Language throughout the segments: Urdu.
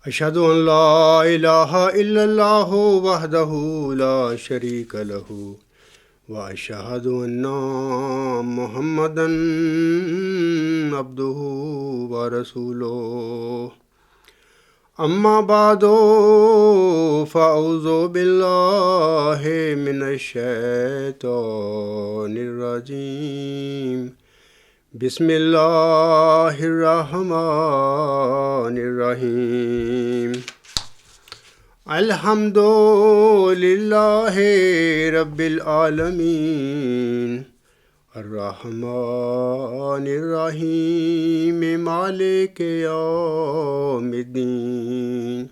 اشہد ان لا الہ الا اللہ وحدہ لا شریک لہ واشہد ان محمدا عبدہ ورسولہ اما بعد فاعوذ باللہ من الشیطان الرجیم بسم اللہ الرحمن الرحیم الحمد للہ رب العالمین الرحمن الرحیم مالک یوم الدین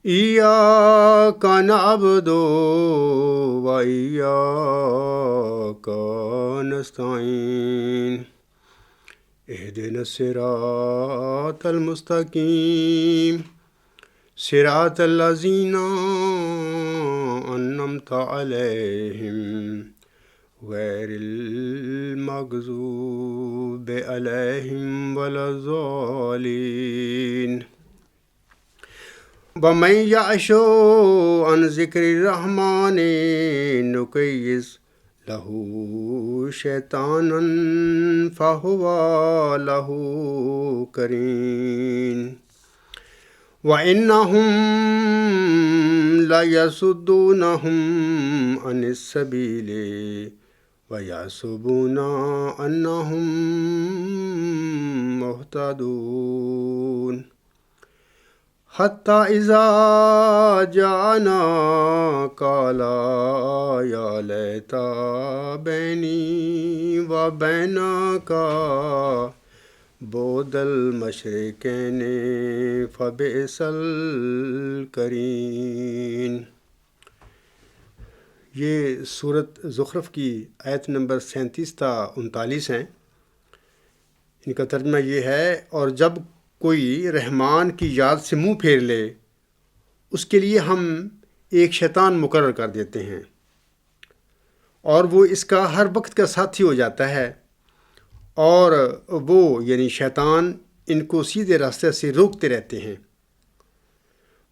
ایاک نعبد و ایاک نستعین اہدنا الصراط المستقیم صراط الذین انعمت علیہم غیر المغضوب علیہم ولا الضالین ومن یعش عن ذکر الرحمن نکیض لہ شیطانا فہو لہ قرین وَإِنَّهُمْ لَيَصُدُّونَهُمْ عَنِ السَّبِيلِ وَيَحْسَبُونَ أَنَّهُمْ مُهْتَدُونَ حَتَّى إِذَا جَاءَنَا قَالَ يَا لَيْتَ بَيْنِي وَبَيْنَكَ بعد المشرقین فبئس القرین۔ یہ سورت زخرف کی آیت نمبر 37 تا 39 ہیں۔ ان کا ترجمہ یہ ہے، اور جب کوئی رحمان کی یاد سے منہ پھیر لے اس کے لیے ہم ایک شیطان مقرر کر دیتے ہیں اور وہ اس کا ہر وقت کا ساتھی ہو جاتا ہے، اور وہ یعنی شیطان ان کو سیدھے راستے سے روکتے رہتے ہیں،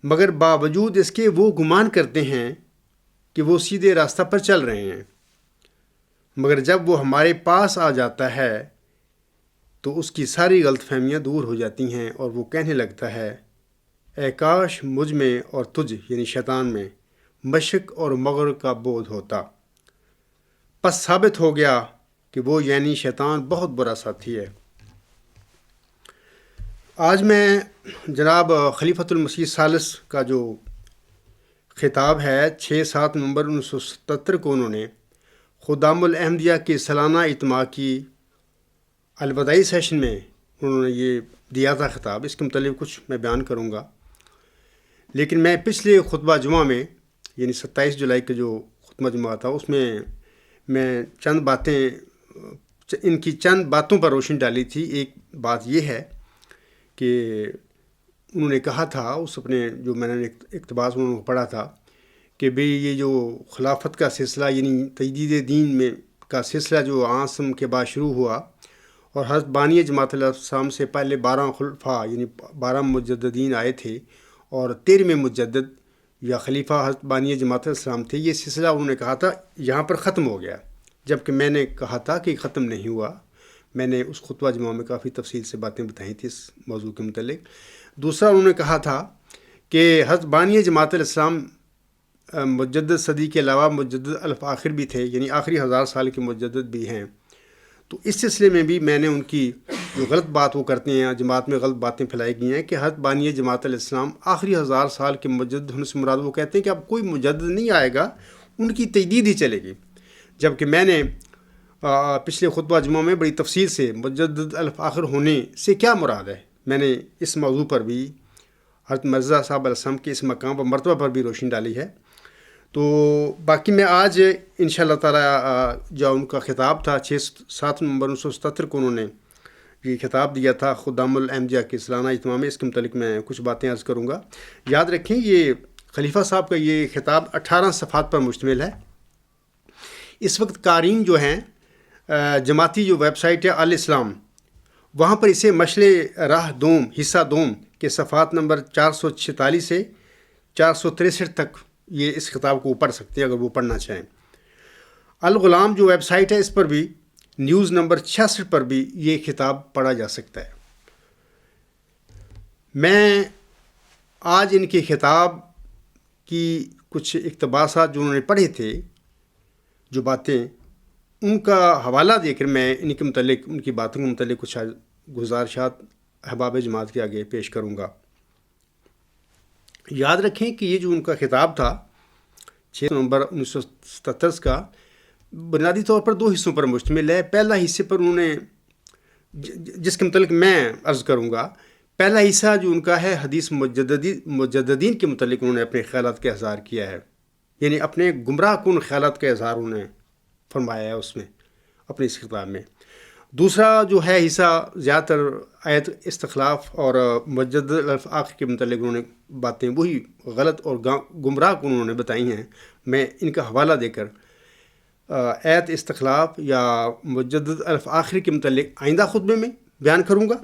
مگر باوجود اس کے وہ گمان کرتے ہیں کہ وہ سیدھے راستہ پر چل رہے ہیں، مگر جب وہ ہمارے پاس آ جاتا ہے تو اس کی ساری غلط فہمیاں دور ہو جاتی ہیں، اور وہ کہنے لگتا ہے، اے کاش مجھ میں اور تجھ یعنی شیطان میں مشرق اور مغرب کا بودھ ہوتا۔ پس ثابت ہو گیا کہ وہ یعنی شیطان بہت برا ساتھی ہے۔ آج میں جناب خلیفۃ المسیح الثالث کا جو خطاب ہے 6-7 نومبر 1977 کو انہوں نے خدام الاحمدیہ کے سالانہ اجتماع کی الوداعی سیشن میں انہوں نے یہ دیا تھا خطاب۔ اس کے متعلق کچھ میں بیان کروں گا، لیکن میں پچھلے خطبہ جمعہ میں یعنی 27 جولائی کا جو خطبہ جمعہ تھا اس میں ان کی چند باتوں پر روشنی ڈالی تھی۔ ایک بات یہ ہے کہ انہوں نے کہا تھا، اس اپنے جو میں نے اقتباس انہوں نے پڑھا تھا کہ بھئی یہ جو خلافت کا سلسلہ یعنی تجدید دین میں کا سلسلہ جو عاصم کے بعد شروع ہوا، اور حضرت بانی جماعت الاسلام سے پہلے 12 خلفاء یعنی 12 مجددین آئے تھے، اور 13ویں مجدد یا خلیفہ حضرت بانی جماعت الاسلام تھے۔ یہ سلسلہ انہوں نے کہا تھا یہاں پر ختم ہو گیا، جبکہ میں نے کہا تھا کہ ختم نہیں ہوا۔ میں نے اس خطبہ جمعہ میں کافی تفصیل سے باتیں بتائی تھیں اس موضوع کے متعلق۔ دوسرا انہوں نے کہا تھا کہ حضرت بانی جماعت الاسلام مجدد صدی کے علاوہ مجدد الف آخر بھی تھے، یعنی آخری 1000 سال کے مجدد بھی ہیں۔ تو اس سلسلے میں بھی میں نے ان کی جو غلط بات وہ کرتے ہیں، جماعت میں غلط باتیں پھیلائی گئی ہیں کہ حضرت بانی جماعت الاسلام آخری 1000 سال کے مجدد ہونے سے مراد وہ کہتے ہیں کہ اب کوئی مجدد نہیں آئے گا، ان کی تجدید ہی چلے گی، جبکہ میں نے پچھلے خطبہ جمعہ میں بڑی تفصیل سے مجدد الف آخر ہونے سے کیا مراد ہے، میں نے اس موضوع پر بھی حضرت مرزا صاحب علیہ السلام کے اس مقام پر مرتبہ پر بھی روشنی ڈالی ہے۔ تو باقی میں آج انشاءاللہ تعالیٰ جو ان کا خطاب تھا 6-7 نومبر 1977 کو انہوں نے یہ خطاب دیا تھا خدام الاحمدیہ کے سالانہ اجتماع میں، اس کے متعلق میں کچھ باتیں عرض کروں گا۔ یاد رکھیں یہ خلیفہ صاحب کا یہ خطاب 18 صفحات پر مشتمل ہے۔ اس وقت قارئین جو ہیں جماعتی جو ویب سائٹ ہے الاسلام، وہاں پر اسے مشعل راہ دوم حصہ دوم کہ صفحات نمبر 446 سے 463 تک یہ اس خطاب کو پڑھ سکتے ہیں اگر وہ پڑھنا چاہیں۔ الغلام جو ویب سائٹ ہے اس پر بھی نیوز نمبر 66 پر بھی یہ خطاب پڑھا جا سکتا ہے۔ میں آج ان کے خطاب کی کچھ اقتباسات جو انہوں نے پڑھے تھے، جو باتیں، ان کا حوالہ دے کر میں ان کے متعلق، ان کی باتوں کے متعلق کچھ گزارشات احباب جماعت کے آگے پیش کروں گا۔ یاد رکھیں کہ یہ جو ان کا خطاب تھا 6 نومبر 1977 کا، بنیادی طور پر 2 حصوں پر مشتمل ہے۔ پہلا حصے پر انہوں نے، جس کے متعلق میں عرض کروں گا، پہلا حصہ جو ان کا ہے حدیث مجددین کے متعلق انہوں نے اپنے خیالات کا اظہار کیا ہے، یعنی اپنے گمراہ کن خیالات کا اظہار انہوں نے فرمایا ہے اس میں، اپنے اس خطاب میں۔ دوسرا جو ہے حصہ زیادہ تر آیت استخلاف اور مجدد آخر کے متعلق انہوں نے باتیں وہی غلط اور گمراہ کن انہوں نے بتائی ہیں۔ میں ان کا حوالہ دے کر آیت استخلاف یا مجدد آخر کے متعلق آئندہ خطبے میں بیان کروں گا،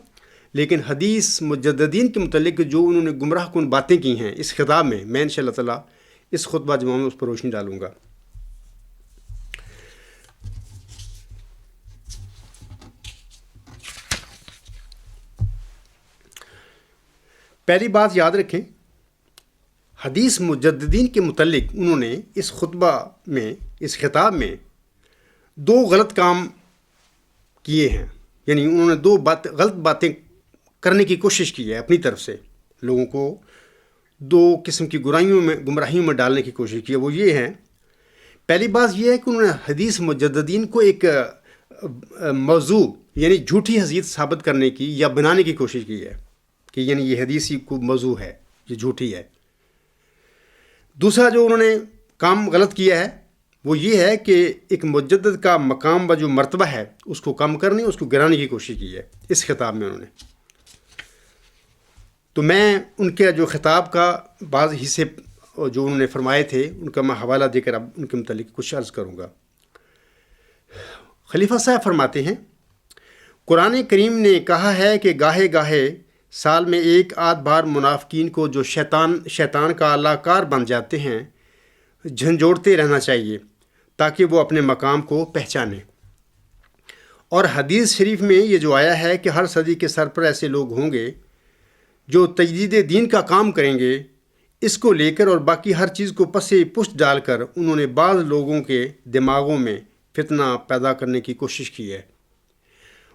لیکن حدیث مجددین کے متعلق جو انہوں نے گمراہ کن باتیں کی ہیں اس خطاب میں انشاءاللہ تعالیٰ اس خطبہ جمعہ میں اس پر روشنی ڈالوں گا۔ پہلی بات یاد رکھیں، حدیث مجددین کے متعلق انہوں نے اس خطبہ میں، اس خطاب میں 2 غلط کام کیے ہیں، یعنی انہوں نے 2 غلط باتیں کرنے کی کوشش کی ہے اپنی طرف سے، لوگوں کو 2 قسم کی گمراہیوں میں ڈالنے کی کوشش کی ہے۔ وہ یہ ہیں، پہلی بات یہ ہے کہ انہوں نے حدیث مجددین کو ایک موضوع یعنی جھوٹی حدیث ثابت کرنے کی یا بنانے کی کوشش کی ہے کہ یعنی یہ حدیث ہی کو موضوع ہے، یہ جھوٹی ہے۔ دوسرا جو انہوں نے کام غلط کیا ہے وہ یہ ہے کہ ایک مجدد کا مقام و جو مرتبہ ہے اس کو کم کرنے، اس کو گرانے کی کوشش کی ہے اس خطاب میں انہوں نے۔ تو میں ان کے جو خطاب کا بعض حصے جو انہوں نے فرمائے تھے ان کا میں حوالہ دے کر اب ان کے متعلق کچھ عرض کروں گا۔ خلیفہ صاحب فرماتے ہیں، قرآن کریم نے کہا ہے کہ گاہے گاہے سال میں 1 آدھ بار منافقین کو جو شیطان کا اعلیٰ کار بن جاتے ہیں جھنجھوڑتے رہنا چاہیے تاکہ وہ اپنے مقام کو پہچانیں۔ اور حدیث شریف میں یہ جو آیا ہے کہ ہر صدی کے سر پر ایسے لوگ ہوں گے جو تجدید دین کا کام کریں گے، اس کو لے کر اور باقی ہر چیز کو پسے پشت ڈال کر انہوں نے بعض لوگوں کے دماغوں میں فتنہ پیدا کرنے کی کوشش کی ہے۔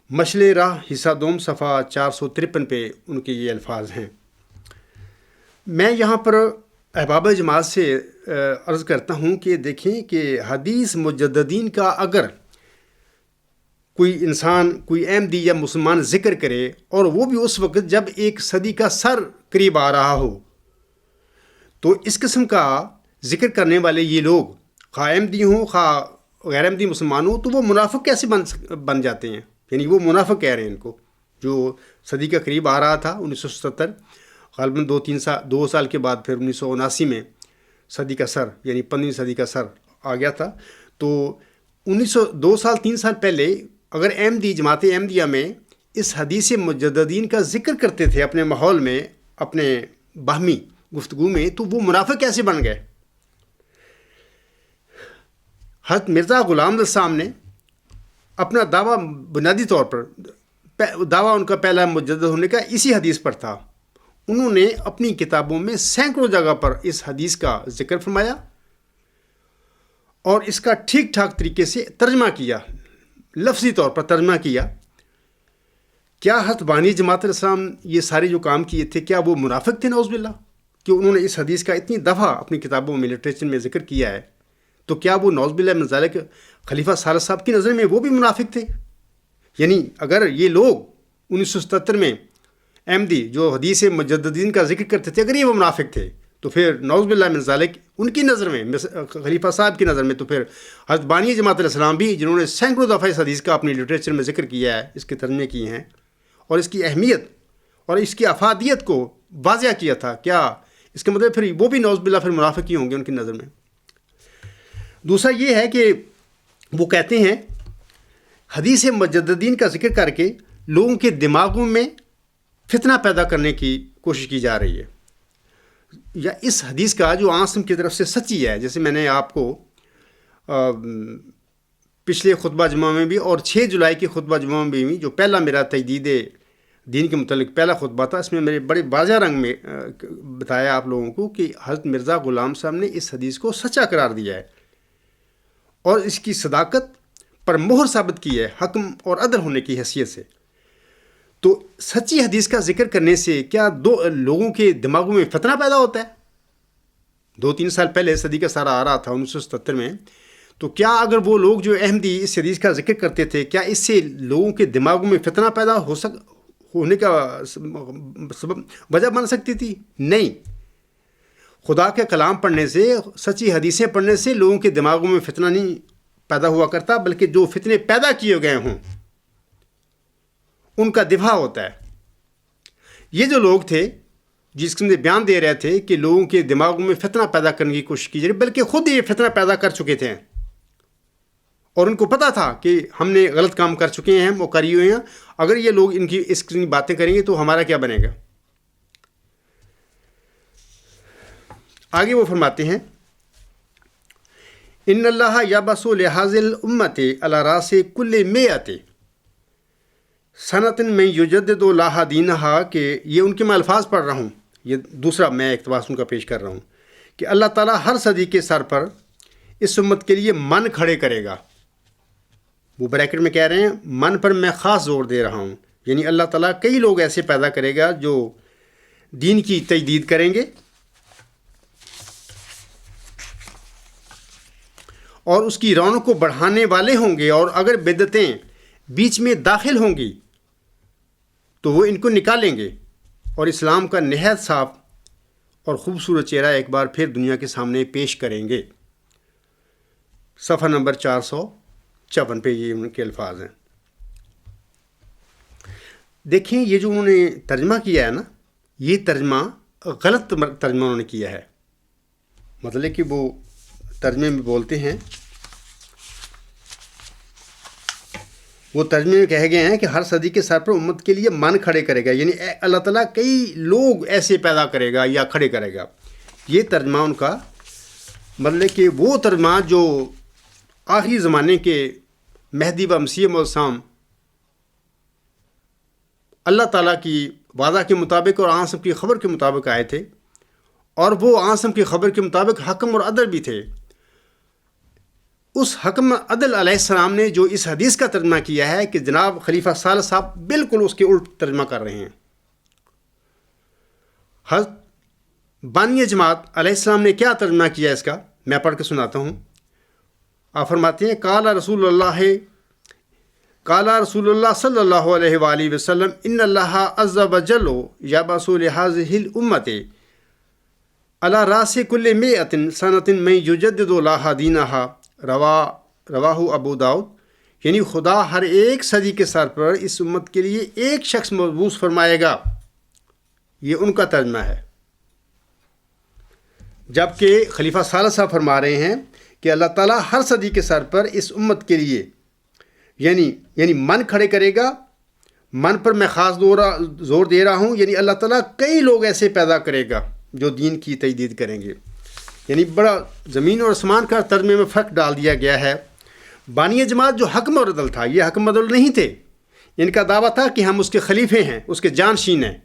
مشعل راہ حصہ 2 صفحہ 453 پہ ان کے یہ الفاظ ہیں۔ میں یہاں پر احباب جماعت سے عرض کرتا ہوں کہ دیکھیں کہ حدیث مجددین کا اگر کوئی انسان، کوئی احمدی یا مسلمان ذکر کرے اور وہ بھی اس وقت جب 1 صدی کا سر قریب آ رہا ہو، تو اس قسم کا ذکر کرنے والے یہ لوگ خواہ احمدی ہوں خواہ غیر احمدی مسلمان ہوں، تو وہ منافق کیسے بن جاتے ہیں؟ یعنی وہ منافق کہہ رہے ہیں ان کو، جو صدی کا قریب آ رہا تھا 1977، غالباً 2 سال کے بعد پھر 1979 میں صدی کا سر یعنی 15ویں صدی کا سر آ گیا تھا۔ تو 2 سال 3 سال پہلے اگر احمدی جماعت احمدیہ میں اس حدیث مجددین کا ذکر کرتے تھے اپنے ماحول میں، اپنے باہمی گفتگو میں، تو وہ منافق کیسے بن گئے؟ حضرت مرزا غلام رضا صاحب نے اپنا دعویٰ بنیادی طور پر، دعویٰ ان کا پہلا مجدد ہونے کا اسی حدیث پر تھا۔ انہوں نے اپنی کتابوں میں سینکڑوں جگہ پر اس حدیث کا ذکر فرمایا اور اس کا ٹھیک ٹھاک طریقے سے ترجمہ کیا، لفظی طور پر ترجمہ کیا۔ کیا حضرت بانی جماعت اسلام یہ سارے جو کام کیے تھے کیا وہ منافق تھے؟ نعوذ باللہ، کہ انہوں نے اس حدیث کا اتنی دفعہ اپنی کتابوں میں، لٹریچر میں ذکر کیا ہے، تو کیا وہ نعوذ باللہ من ذالک خلیفہ ثالث صاحب کی نظر میں وہ بھی منافق تھے؟ یعنی اگر یہ لوگ 1977 میں احمدی جو حدیث مجددین کا ذکر کرتے تھے اگر یہ وہ منافق تھے، تو پھر نعوذ باللہ من ذالک ان کی نظر میں، خلیفہ صاحب کی نظر میں، تو پھر حضرت بانی جماعت الاسلام بھی، جنہوں نے سینکڑوں دفعہ اس حدیث کا اپنی لٹریچر میں ذکر کیا ہے، اس کے ترجمے کیے ہیں اور اس کی اہمیت اور اس کی افادیت کو واضح کیا تھا، کیا اس کا مطلب پھر وہ بھی نعوذ باللہ پھر منافق ہی ہوں گے ان کی نظر میں؟ دوسرا یہ ہے کہ وہ کہتے ہیں حدیث مجددین کا ذکر کر کے لوگوں کے دماغوں میں فتنہ پیدا کرنے کی کوشش کی جا رہی ہے، یا اس حدیث کا جو عاصم کی طرف سے سچی ہے، جیسے میں نے آپ کو پچھلے خطبہ جمعہ میں بھی اور 6 جولائی کے خطبہ جمعہ میں بھی جو پہلا میرا تجدید دین کے متعلق پہلا خطبہ تھا، اس میں میرے بڑے واضح رنگ میں بتایا آپ لوگوں کو کہ حضرت مرزا غلام صاحب نے اس حدیث کو سچا قرار دیا ہے اور اس کی صداقت پر مہر ثابت کی ہے حکم اور عدل ہونے کی حیثیت سے۔ تو سچی حدیث کا ذکر کرنے سے کیا لوگوں کے دماغوں میں فتنہ پیدا ہوتا ہے؟ 2-3 سال پہلے صدی کا سارا آ رہا تھا 1977 میں، تو کیا اگر وہ لوگ جو احمدی اس حدیث کا ذکر کرتے تھے، کیا اس سے لوگوں کے دماغوں میں فتنہ پیدا ہونے کا سبب وجہ بن سکتی تھی؟ نہیں۔ خدا کے کلام پڑھنے سے، سچی حدیثیں پڑھنے سے لوگوں کے دماغوں میں فتنہ نہیں پیدا ہوا کرتا، بلکہ جو فتنے پیدا کیے گئے ہوں ان کا دفاع ہوتا ہے۔ یہ جو لوگ تھے جس قسم سے بیان دے رہے تھے کہ لوگوں کے دماغوں میں فتنہ پیدا کرنے کی کوشش کی جائے، بلکہ خود یہ فتنہ پیدا کر چکے تھے اور ان کو پتہ تھا کہ ہم نے غلط کام کر چکے ہیں، وہ کری ہوئے ہیں، اگر یہ لوگ ان کی اس قسم کی باتیں کریں گے تو ہمارا کیا بنے گا۔ آگے وہ فرماتے ہیں ان اللہ یبعث لہذہ الامۃ علی راس کل مئۃ سنۃ من یجدد لہا دینہا، کہ یہ ان کے میں الفاظ پڑھ رہا ہوں، یہ دوسرا میں اقتباس ان کا پیش کر رہا ہوں کہ اللہ تعالیٰ ہر صدی کے سر پر اس امت کے لیے من کھڑے کرے گا۔ وہ بریکٹ میں کہہ رہے ہیں من پر میں خاص زور دے رہا ہوں، یعنی اللہ تعالیٰ کئی لوگ ایسے پیدا کرے گا جو دین کی تجدید کریں گے اور اس کی رونق کو بڑھانے والے ہوں گے، اور اگر بدعتیں بیچ میں داخل ہوں گی تو وہ ان کو نکالیں گے اور اسلام کا نہایت صاف اور خوبصورت چہرہ ایک بار پھر دنیا کے سامنے پیش کریں گے۔ صفحہ نمبر 454 پہ یہ ان کے الفاظ ہیں۔ دیکھیں یہ جو انہوں نے ترجمہ کیا ہے نا، یہ ترجمہ غلط ترجمہ انہوں نے کیا ہے، مطلب کہ وہ ترجمے میں بولتے ہیں، وہ ترجمے میں کہے گئے ہیں کہ ہر صدی کے سر پر امت کے لیے من کھڑے کرے گا، یعنی اللہ تعالیٰ کئی لوگ ایسے پیدا کرے گا یا کھڑے کرے گا۔ یہ ترجمہ ان کا مطلب کہ وہ ترجمہ جو آخری زمانے کے مہدی و مسیح موسم اللہ تعالیٰ کی وعدہ کے مطابق اور آنسم کی خبر کے مطابق آئے تھے، اور وہ آنسم کی خبر کے مطابق حکم اور عدل بھی تھے۔ اس حکم عدل علیہ السلام نے جو اس حدیث کا ترجمہ کیا ہے کہ جناب خلیفہ صالح صاحب بالکل اس کے الٹ ترجمہ کر رہے ہیں۔ حضرت بانی جماعت علیہ السلام نے کیا ترجمہ کیا اس کا، میں پڑھ کے سناتا ہوں۔ آپ فرماتے ہیں قال رسول اللہ صلی اللہ علیہ وآلہ وسلم ان اللہ عز وجل یبعث لہذہ الامۃ علی راس کل مئۃ سنۃ من یجدد لہا دینہا، رواہ ابو داؤد، یعنی خدا ہر ایک صدی کے سر پر اس امت کے لیے ایک شخص مبعوث فرمائے گا۔ یہ ان کا ترجمہ ہے، جبکہ خلیفہ صالح صاحب فرما رہے ہیں کہ اللہ تعالیٰ ہر صدی کے سر پر اس امت کے لیے یعنی من کھڑے کرے گا۔ من پر میں خاص زور دے رہا ہوں، یعنی اللہ تعالیٰ کئی لوگ ایسے پیدا کرے گا جو دین کی تجدید کریں گے۔ یعنی بڑا زمین اور آسمان کا ترجمے میں فرق ڈال دیا گیا ہے۔ بانی جماعت جو حکم اور عدل تھا، یہ حکم عدل نہیں تھے، ان کا دعویٰ تھا کہ ہم اس کے خلیفے ہیں، اس کے جانشین ہیں۔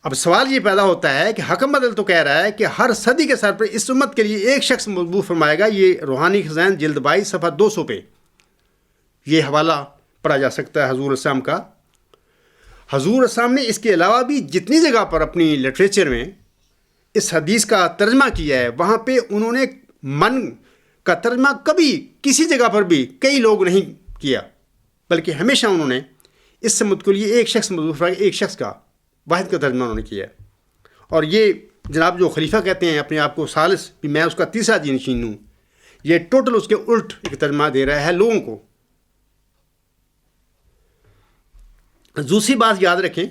اب سوال یہ پیدا ہوتا ہے کہ حکم عدل تو کہہ رہا ہے کہ ہر صدی کے سر پر اس امت کے لیے ایک شخص مبعوث فرمائے گا۔ یہ روحانی خزائن جلد 22 صفحہ 200 پہ یہ حوالہ پڑھا جا سکتا ہے حضور اسلام کا۔ حضور اسلام نے اس کے علاوہ بھی جتنی جگہ پر اپنی لٹریچر میں اس حدیث کا ترجمہ کیا ہے، وہاں پہ انہوں نے من کا ترجمہ کبھی کسی جگہ پر بھی کئی لوگ نہیں کیا، بلکہ ہمیشہ انہوں نے اس امت کے لیے ایک شخص مبعوث فرمایا، ایک شخص کا واحد کا ترجمہ انہوں نے کیا ہے۔ اور یہ جناب جو خلیفہ کہتے ہیں اپنے آپ کو ثالث، بھی میں اس کا تیسرا جانشین ہوں، یہ ٹوٹل اس کے الٹ ایک ترجمہ دے رہا ہے لوگوں کو۔ دوسری بات یاد رکھیں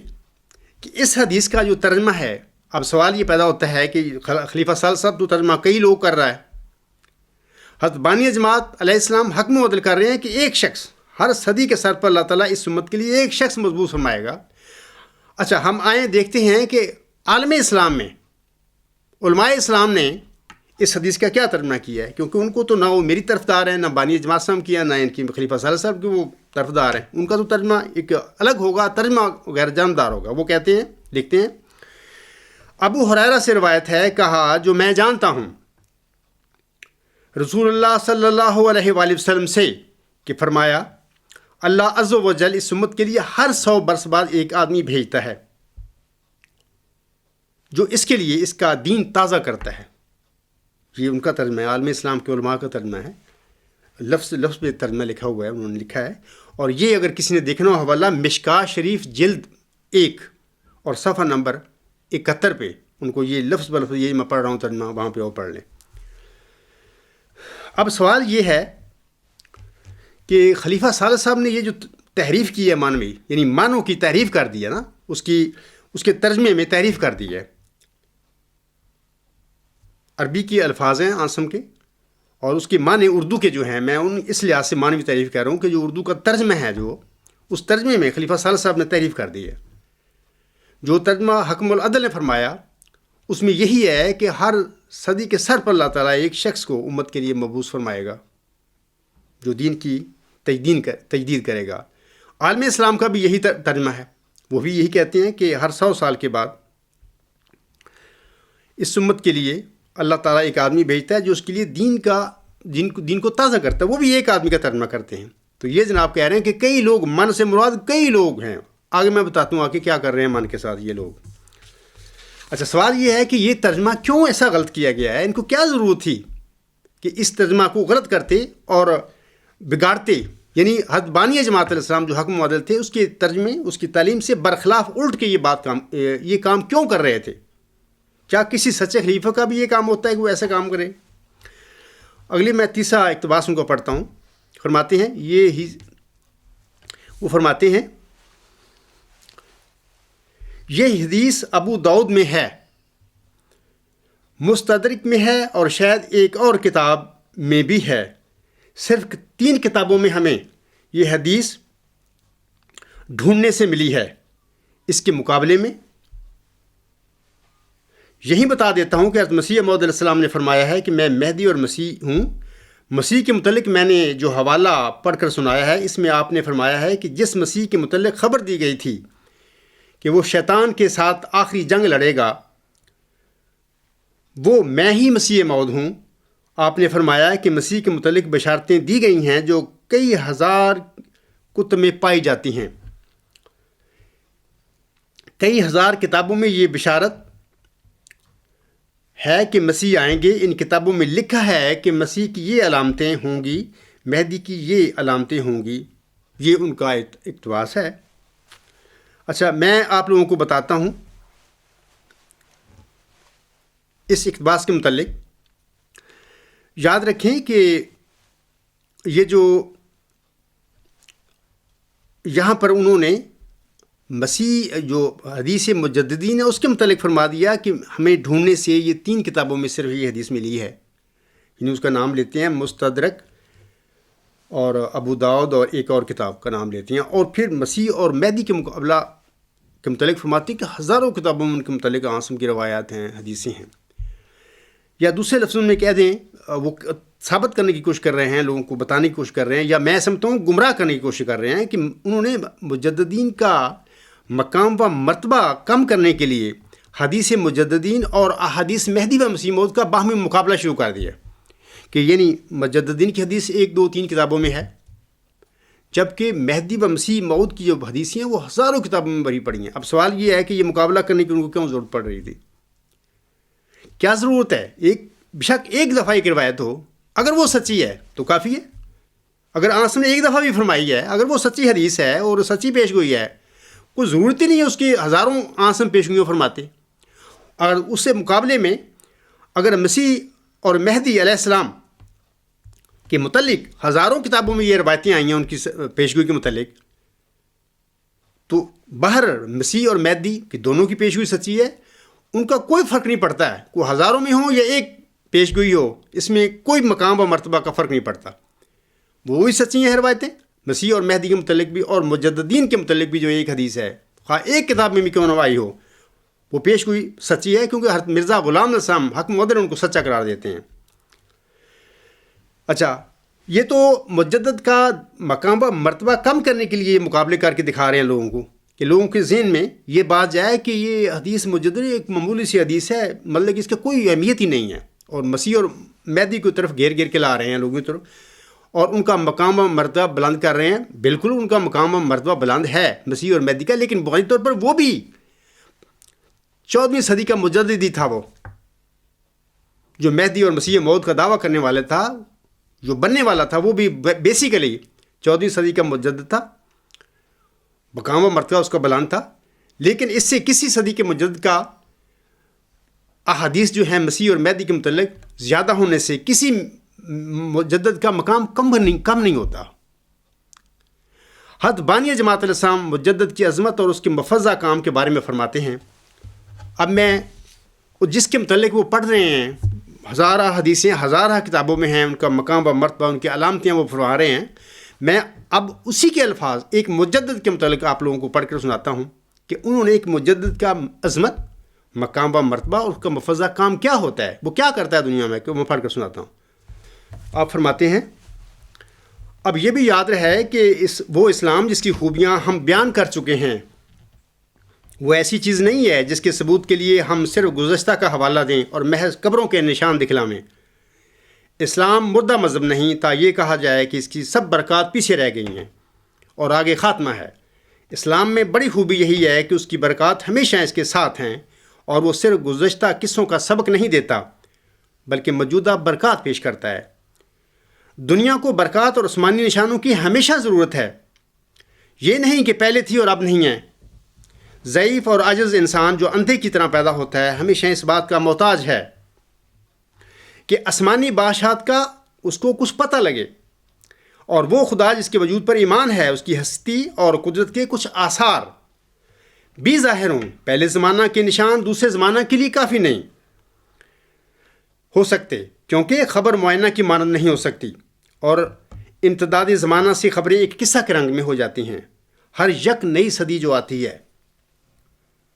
کہ اس حدیث کا جو ترجمہ ہے، اب سوال یہ پیدا ہوتا ہے کہ خلیفہ صالح صاحب تو ترجمہ کئی لوگ کر رہا ہے، حضرت بانی جماعت علیہ السلام حکم و عدل کر رہے ہیں کہ ایک شخص ہر صدی کے سر پر اللہ تعالیٰ اس امت کے لیے ایک شخص مضبوط فرمائے گا۔ اچھا، ہم آئیں دیکھتے ہیں کہ عالم اسلام میں علماء اسلام نے اس حدیث کا کیا ترجمہ کیا ہے، کیونکہ ان کو تو نہ وہ میری طرفدار ہیں، نہ بانی جماعت صاحب کیا، نہ ان کی خلیفہ صالح صاحب کے وہ طرفدار ہیں۔ ان کا تو ترجمہ ایک الگ ہوگا، ترجمہ غیر جاندار ہوگا۔ وہ کہتے ہیں، لکھتے ہیں، ابو ہریرہ سے روایت ہے، کہا جو میں جانتا ہوں رسول اللہ صلی اللہ علیہ وآلہ وسلم سے کہ فرمایا اللہ عز و جل اس امت کے لیے ہر 100 برس بعد ایک آدمی بھیجتا ہے جو اس کے لیے اس کا دین تازہ کرتا ہے۔ یہ ان کا ترجمہ ہے، عالم اسلام کے علماء کا ترجمہ ہے، لفظ پہ ترجمہ لکھا ہوا ہے، انہوں نے لکھا ہے۔ اور یہ اگر کسی نے دیکھنا ہو حوالہ مشکاہ شریف جلد 1 اور صفحہ نمبر 71 پہ ان کو یہ لفظ بلفظ یہ میں پڑھ رہا ہوں ترجمہ، وہاں پہ وہ پڑھ لیں۔ اب سوال یہ ہے کہ خلیفہ صالح صاحب نے یہ جو تحریف کی ہے مانوی، یعنی معنوں کی تحریف کر دی ہے نا، اس کے ترجمے میں تحریف کر دی ہے۔ عربی کے الفاظ ہیں عاصم کے، اور اس کے معنی اردو کے جو ہیں، میں اس لحاظ سے معنوی تعریف کہہ رہا ہوں کہ جو اردو کا ترجمہ ہے، جو اس ترجمے میں خلیفہ صالح صاحب نے تعریف کر دی ہے۔ جو ترجمہ حکم العدل نے فرمایا اس میں یہی ہے کہ ہر صدی کے سر پر اللہ تعالیٰ ایک شخص کو امت کے لیے مبعوث فرمائے گا جو دین کی تجدید کرے گا۔ عالم اسلام کا بھی یہی ترجمہ ہے، وہ بھی یہی کہتے ہیں کہ ہر 100 سال کے بعد اس امت کے لیے اللہ تعالیٰ ایک آدمی بھیجتا ہے جو اس کے لیے دین کو تازہ کرتا ہے۔ وہ بھی ایک آدمی کا ترجمہ کرتے ہیں۔ تو یہ جناب کہہ رہے ہیں کہ کئی لوگ، من سے مراد کئی لوگ ہیں، آگے میں بتاتا ہوں آگے کیا کر رہے ہیں من کے ساتھ یہ لوگ۔ اچھا، سوال یہ ہے کہ یہ ترجمہ کیوں ایسا غلط کیا گیا ہے؟ ان کو کیا ضرورت تھی کہ اس ترجمہ کو غلط کرتے اور بگاڑتے؟ یعنی بانی جماعت علیہ السلام جو حکم عدل تھے، اس کے ترجمے، اس کی تعلیم سے برخلاف الٹ کے یہ کام کیوں کر رہے تھے؟ کیا کسی سچے خلیفہ کا بھی یہ کام ہوتا ہے کہ وہ ایسا کام کرے؟ اگلی میں تیسرا اقتباس ان کو پڑھتا ہوں۔ فرماتے ہیں وہ فرماتے ہیں یہ حدیث ابو داؤد میں ہے، مستدرک میں ہے، اور شاید ایک اور کتاب میں بھی ہے۔ صرف 3 کتابوں میں ہمیں یہ حدیث ڈھونڈنے سے ملی ہے۔ اس کے مقابلے میں یہی بتا دیتا ہوں کہ حضرت مسیح موعود علیہ السلام نے فرمایا ہے کہ میں مہدی اور مسیح ہوں۔ مسیح کے متعلق میں نے جو حوالہ پڑھ کر سنایا ہے، اس میں آپ نے فرمایا ہے کہ جس مسیح کے متعلق خبر دی گئی تھی کہ وہ شیطان کے ساتھ آخری جنگ لڑے گا، وہ میں ہی مسیح موعود ہوں۔ آپ نے فرمایا ہے کہ مسیح کے متعلق بشارتیں دی گئی ہیں جو کئی ہزار کتب میں پائی جاتی ہیں۔ کئی ہزار کتابوں میں یہ بشارت ہے کہ مسیح آئیں گے۔ ان کتابوں میں لکھا ہے کہ مسیح کی یہ علامتیں ہوں گی، مہدی کی یہ علامتیں ہوں گی۔ یہ ان کا اقتباس ہے۔ اچھا، میں آپ لوگوں کو بتاتا ہوں اس اقتباس کے متعلق۔ یاد رکھیں کہ یہ جو یہاں پر انہوں نے مسیح جو حدیث مجددین ہے اس کے متعلق فرما دیا کہ ہمیں ڈھونڈنے سے یہ 3 کتابوں میں صرف یہ حدیث ملی ہے، یعنی اس کا نام لیتے ہیں مستدرک اور ابو داؤد اور ایک اور کتاب کا نام لیتے ہیں، اور پھر مسیح اور مہدی کے مقابلہ کے متعلق فرماتے ہیں کہ ہزاروں کتابوں میں ان کے متعلق عاصم کی روایات ہیں، حدیثیں ہیں۔ یا دوسرے لفظوں میں کہہ دیں، وہ ثابت کرنے کی کوشش کر رہے ہیں، لوگوں کو بتانے کی کوشش کر رہے ہیں، یا میں سمجھتا ہوں گمراہ کرنے کی کوشش کر رہے ہیں کہ انہوں نے مجددین کا مقام و مرتبہ کم کرنے کے لیے حدیث مجددین اور احادیث مہدی و مسیح موعود کا باہمی مقابلہ شروع کر دیا کہ یعنی مجددین کی حدیث 1 2 3 کتابوں میں ہے، جبکہ مہدی و مسیح موعود کی جو حدیثیں ہیں وہ ہزاروں کتابوں میں بھری پڑی ہیں۔ اب سوال یہ ہے کہ یہ مقابلہ کرنے کی ان کو کیوں ضرورت پڑ رہی تھی؟ کیا ضرورت ہے؟ بشک ایک دفعہ ایک روایت ہو، اگر وہ سچی ہے تو کافی ہے۔ اگر عاصم نے ایک دفعہ بھی فرمائی ہے، اگر وہ سچی حدیث ہے اور سچی پیش گوئی ہے، کوئی ضرورت ہی نہیں ہے اس کی ہزاروں عاصم پیش گوئیوں فرماتے۔ اور اس سے مقابلے میں اگر مسیح اور مہدی علیہ السلام کے متعلق ہزاروں کتابوں میں یہ روایتیں آئی ہیں ان کی پیشگوئی کے متعلق، تو باہر مسیح اور مہدی کی دونوں کی پیشگوئی سچی ہے، ان کا کوئی فرق نہیں پڑتا ہے، کوئی ہزاروں میں ہو یا ایک پیشگوئی ہو، اس میں کوئی مقام و مرتبہ کا فرق نہیں پڑتا، وہی سچی ہیں روایتیں۔ مسیح اور مہدی کے متعلق بھی اور مجددین کے متعلق بھی جو ایک حدیث ہے، خواہ ایک کتاب میں بھی کیوں نہ آئی ہو، وہ پیش گوئی سچی ہے، کیونکہ حضرت مرزا غلام نبی السلام حق مدر ان کو سچا قرار دیتے ہیں۔ اچھا، یہ تو مجدد کا مقام و مرتبہ کم کرنے کے لیے مقابلے کر کے دکھا رہے ہیں لوگوں کو، کہ لوگوں کے ذہن میں یہ بات جائے کہ یہ حدیث مجدد ایک معمولی سی حدیث ہے، مطلب کہ اس کا کوئی اہمیت ہی نہیں ہے، اور مسیح اور مہدی کی طرف گھیر گھیر کے لا رہے ہیں لوگوں کی طرف، اور ان کا مقام و مرتبہ بلند کر رہے ہیں۔ بالکل ان کا مقام و مرتبہ بلند ہے مسیح اور مہدی کا، لیکن بنیادی طور پر وہ بھی 14ویں صدی کا مجدد ہی تھا، وہ جو مہدی اور مسیح موعود کا دعویٰ کرنے والا تھا، جو بننے والا تھا، وہ بھی بیسیکلی 14ویں صدی کا مجدد تھا، مقام و مرتبہ اس کا بلند تھا۔ لیکن اس سے کسی صدی کے مجدد کا احادیث جو ہیں مسیح اور مہدی کے متعلق زیادہ ہونے سے کسی مجدد کا مقام کم نہیں ہوتا۔ حضرت بانی جماعت علیہ السلام مجدد کی عظمت اور اس کے مفضہ کام کے بارے میں فرماتے ہیں۔ اب میں جس کے متعلق وہ پڑھ رہے ہیں، ہزارہ حدیثیں ہزارہ کتابوں میں ہیں، ان کا مقام و مرتبہ، ان کی علامتیں وہ فرما رہے ہیں، میں اب اسی کے الفاظ ایک مجدد کے متعلق آپ لوگوں کو پڑھ کر سناتا ہوں کہ انہوں نے ایک مجدد کا عظمت، مقام و مرتبہ اور اس کا مفضہ کام کیا ہوتا ہے، وہ کیا کرتا ہے دنیا میں، کہ میں پڑھ کر سناتا ہوں۔ آپ فرماتے ہیں، اب یہ بھی یاد رہے کہ وہ اسلام جس کی خوبیاں ہم بیان کر چکے ہیں وہ ایسی چیز نہیں ہے جس کے ثبوت کے لیے ہم صرف گزشتہ کا حوالہ دیں اور محض قبروں کے نشان دکھلائیں۔ اسلام مردہ مذہب نہیں تا یہ کہا جائے کہ اس کی سب برکات پیچھے رہ گئی ہیں اور آگے خاتمہ ہے۔ اسلام میں بڑی خوبی یہی ہے کہ اس کی برکات ہمیشہ اس کے ساتھ ہیں، اور وہ صرف گزشتہ قصوں کا سبق نہیں دیتا بلکہ موجودہ برکات پیش کرتا ہے۔ دنیا کو برکات اور آسمانی نشانوں کی ہمیشہ ضرورت ہے، یہ نہیں کہ پہلے تھی اور اب نہیں ہے۔ ضعیف اور عاجز انسان جو اندھے کی طرح پیدا ہوتا ہے ہمیشہ اس بات کا محتاج ہے کہ آسمانی بادشاہت کا اس کو کچھ پتہ لگے، اور وہ خدا جس کے وجود پر ایمان ہے اس کی ہستی اور قدرت کے کچھ آثار بھی ظاہر ہوں۔ پہلے زمانہ کے نشان دوسرے زمانہ کے لیے کافی نہیں ہو سکتے، کیونکہ خبر معائنہ کی مانند نہیں ہو سکتی، اور امتدادی زمانہ سے خبریں ایک قصہ کے رنگ میں ہو جاتی ہیں۔ ہر یک نئی صدی جو آتی ہے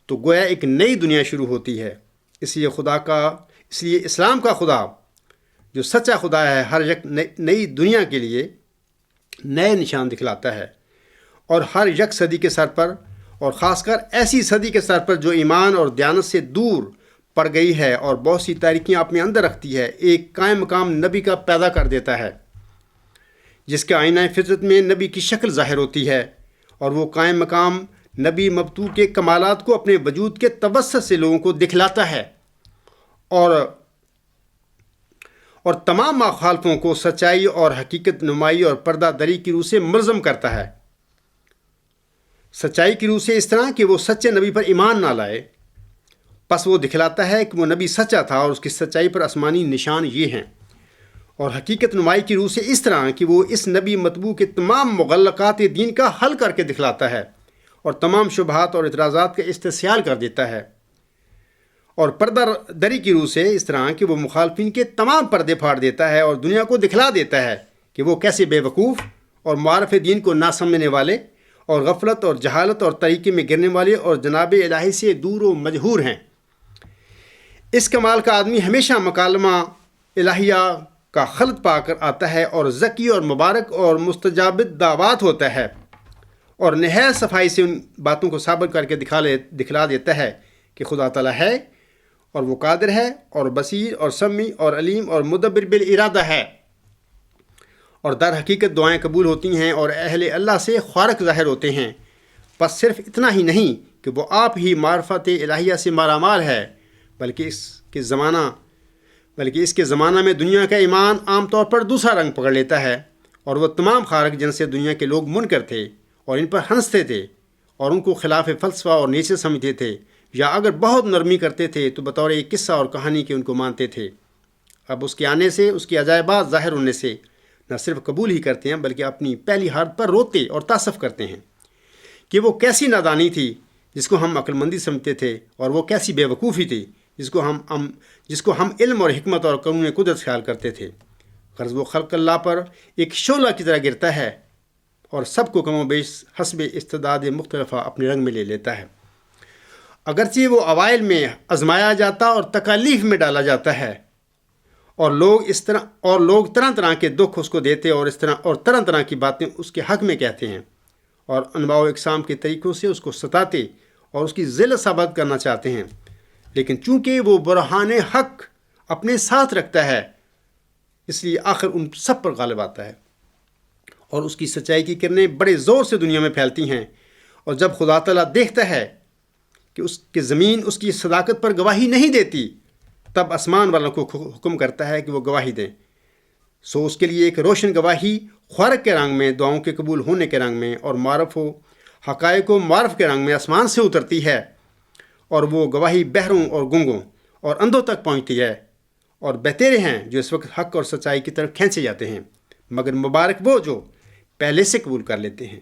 تو گویا ایک نئی دنیا شروع ہوتی ہے۔ اس لیے اسلام کا خدا جو سچا خدا ہے ہر یک نئی دنیا کے لیے نئے نشان دکھلاتا ہے، اور ہر یک صدی کے سر پر، اور خاص کر ایسی صدی کے سر پر جو ایمان اور دیانت سے دور پڑ گئی ہے اور بہت سی تاریکیاں اپنے اندر رکھتی ہے، ایک قائم مقام نبی کا پیدا کر دیتا ہے جس کے آئینہ فطرت میں نبی کی شکل ظاہر ہوتی ہے، اور وہ قائم مقام نبی مبتوع کے کمالات کو اپنے وجود کے توسط سے لوگوں کو دکھلاتا ہے، اور تمام مخالفوں کو سچائی اور حقیقت نمائی اور پردہ دری کی روح سے ملزم کرتا ہے۔ سچائی کی روح سے اس طرح کہ وہ سچے نبی پر ایمان نہ لائے، پس وہ دکھلاتا ہے کہ وہ نبی سچا تھا اور اس کی سچائی پر آسمانی نشان یہ ہیں، اور حقیقت نمائی کی روح سے اس طرح کہ وہ اس نبی مطبوع کے تمام مغلقات دین کا حل کر کے دکھلاتا ہے اور تمام شبہات اور اعتراضات کا استحصال کر دیتا ہے، اور پردہ دری کی روح سے اس طرح کہ وہ مخالفین کے تمام پردے پھاڑ دیتا ہے اور دنیا کو دکھلا دیتا ہے کہ وہ کیسے بے وقوف اور معارف دین کو نہ سمجھنے والے اور غفلت اور جہالت اور طریقے میں گرنے والے اور جناب الہی سے دور و مجہور ہیں۔ اس کمال کا آدمی ہمیشہ مکالمہ الہیہ کا خلط پا کر آتا ہے اور ذکی اور مبارک اور مستجاب دعوات ہوتا ہے، اور نہایت صفائی سے ان باتوں کو ثابت کر کے دکھلا دیتا ہے کہ خدا تعالیٰ ہے، اور وہ قادر ہے اور بصیر اور سمیع اور علیم اور مدبر بالارادہ ہے، اور در حقیقت دعائیں قبول ہوتی ہیں اور اہل اللہ سے خارق ظاہر ہوتے ہیں۔ بس صرف اتنا ہی نہیں کہ وہ آپ ہی معرفت الہیہ سے مالا مال ہے، بلکہ اس کے زمانہ میں دنیا کا ایمان عام طور پر دوسرا رنگ پکڑ لیتا ہے، اور وہ تمام خارق جن سے دنیا کے لوگ منکر تھے اور ان پر ہنستے تھے اور ان کو خلاف فلسفہ اور نیچے سمجھتے تھے، یا اگر بہت نرمی کرتے تھے تو بطور ایک قصہ اور کہانی کے ان کو مانتے تھے، اب اس کے آنے سے، اس کی عجائبات ظاہر ہونے سے نہ صرف قبول ہی کرتے ہیں بلکہ اپنی پہلی حالت پر روتے اور تاسف کرتے ہیں کہ وہ کیسی نادانی تھی جس کو ہم عقل مندی سمجھتے تھے، اور وہ کیسی بے وقوفی تھی جس کو ہم علم اور حکمت اور قانون قدرت خیال کرتے تھے۔ غرض وہ خلق اللہ پر ایک شعلہ کی طرح گرتا ہے اور سب کو کم و بیش حسب استعداد مختلفہ اپنے رنگ میں لے لیتا ہے۔ اگرچہ وہ اوائل میں آزمایا جاتا اور تکالیف میں ڈالا جاتا ہے، اور لوگ طرح طرح کے دکھ اس کو دیتے اور طرح طرح کی باتیں اس کے حق میں کہتے ہیں، اور انواع و اقسام کے طریقوں سے اس کو ستاتے اور اس کی ذلت ثابت کرنا چاہتے ہیں، لیکن چونکہ وہ برہان حق اپنے ساتھ رکھتا ہے، اس لیے آخر ان سب پر غالب آتا ہے، اور اس کی سچائی کی کرنیں بڑے زور سے دنیا میں پھیلتی ہیں۔ اور جب خدا تعالیٰ دیکھتا ہے کہ اس کی زمین اس کی صداقت پر گواہی نہیں دیتی، تب آسمان والوں کو حکم کرتا ہے کہ وہ گواہی دیں۔ سو اس کے لیے ایک روشن گواہی خارق کے رنگ میں، دعاؤں کے قبول ہونے کے رنگ میں، اور معرف و حقائق و معرف کے رنگ میں آسمان سے اترتی ہے، اور وہ گواہی بہروں اور گنگوں اور اندھوں تک پہنچتی ہے، اور بہتیرے ہیں جو اس وقت حق اور سچائی کی طرف کھینچے جاتے ہیں، مگر مبارک وہ جو پہلے سے قبول کر لیتے ہیں،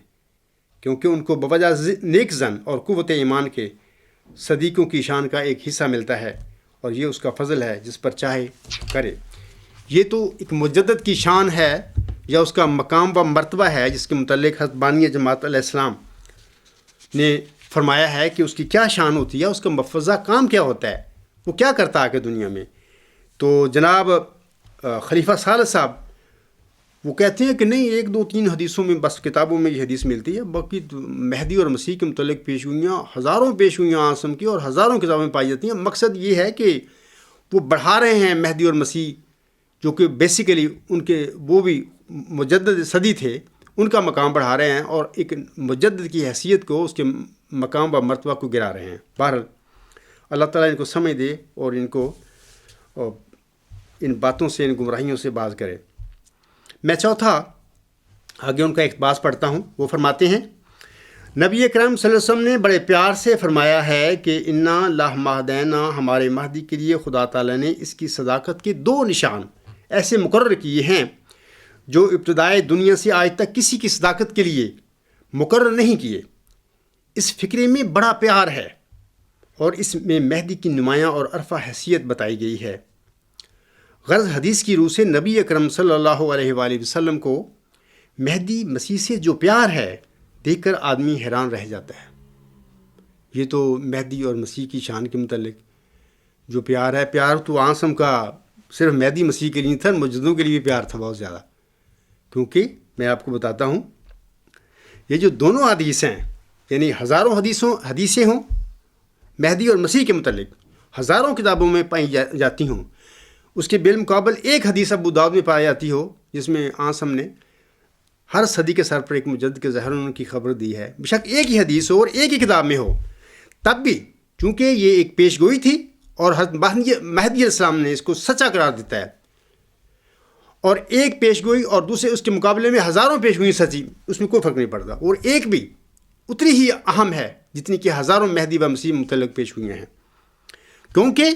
کیونکہ ان کو بوجہ نیک زن اور قوت ایمان کے صدیقوں کی شان کا ایک حصہ ملتا ہے، اور یہ اس کا فضل ہے جس پر چاہے کرے۔ یہ تو ایک مجدد کی شان ہے یا اس کا مقام و مرتبہ ہے، جس کے متعلق حضرت بانی جماعت علیہ السلام نے فرمایا ہے کہ اس کی کیا شان ہوتی ہے، اس کا مفضہ کام کیا ہوتا ہے، وہ کیا کرتا ہے کہ دنیا میں۔ تو جناب خلیفہ ثالث صاحب وہ کہتے ہیں کہ نہیں، 1 2 3 حدیثوں میں بس کتابوں میں یہ حدیث ملتی ہے، باقی مہدی اور مسیح کے متعلق پیشگوئیاں ہزاروں پیشگوئیاں آسم کی اور ہزاروں کتابیں پائی جاتی ہیں۔ مقصد یہ ہے کہ وہ بڑھا رہے ہیں مہدی اور مسیح، جو کہ بیسیکلی ان کے وہ بھی مجدد صدی تھے، ان کا مقام بڑھا رہے ہیں، اور ایک مجدد کی حیثیت کو، اس کے مقام و مرتبہ کو گرا رہے ہیں۔ بہرحال اللہ تعالیٰ ان کو سمجھ دے اور ان کو ان باتوں سے، ان گمراہیوں سے باز کرے۔ میں چوتھا آگے ان کا اقتباس پڑھتا ہوں۔ وہ فرماتے ہیں، نبی اکرم صلی اللہ علیہ وسلم نے بڑے پیار سے فرمایا ہے کہ انا لاہ مہدینا، ہمارے مہدی کے لیے خدا تعالیٰ نے اس کی صداقت کے 2 نشان ایسے مقرر کیے ہیں جو ابتدائے دنیا سے آج تک کسی کی صداقت کے لیے مقرر نہیں کیے۔ اس فکرے میں بڑا پیار ہے، اور اس میں مہدی کی نمایاں اور عرفہ حیثیت بتائی گئی ہے۔ غرض حدیث کی روح سے نبی اکرم صلی اللہ علیہ وآلہ وسلم کو مہدی مسیح سے جو پیار ہے دیکھ کر آدمی حیران رہ جاتا ہے۔ یہ تو مہدی اور مسیح کی شان کے متعلق جو پیار ہے، پیار تو آسم کا صرف مہدی مسیح کے لیے تھا، مجددوں کے لیے بھی پیار تھا بہت زیادہ، کیونکہ میں آپ کو بتاتا ہوں، یہ جو دونوں حدیث ہیں، یعنی ہزاروں حدیثیں ہوں مہدی اور مسیح کے متعلق، ہزاروں کتابوں میں پائی جاتی ہوں، اس کے بالمقابل ایک حدیث ابو داؤد میں پائی جاتی ہو جس میں آسم نے ہر صدی کے سر پر ایک مجدد کے ظہور ہونے کی خبر دی ہے، بشک ایک ہی حدیث ہو اور ایک ہی کتاب میں ہو، تب بھی چونکہ یہ ایک پیش گوئی تھی اور حضرت مہدی علیہ السلام نے اس کو سچا قرار دیتا ہے، اور ایک پیش گوئی اور دوسرے اس کے مقابلے میں ہزاروں پیش گوئی سچی، اس میں کوئی فرق نہیں پڑتا، اور ایک بھی اتنی ہی اہم ہے جتنی کہ ہزاروں مہدی و مسیح متعلق پیش گوئیاں ہیں، کیونکہ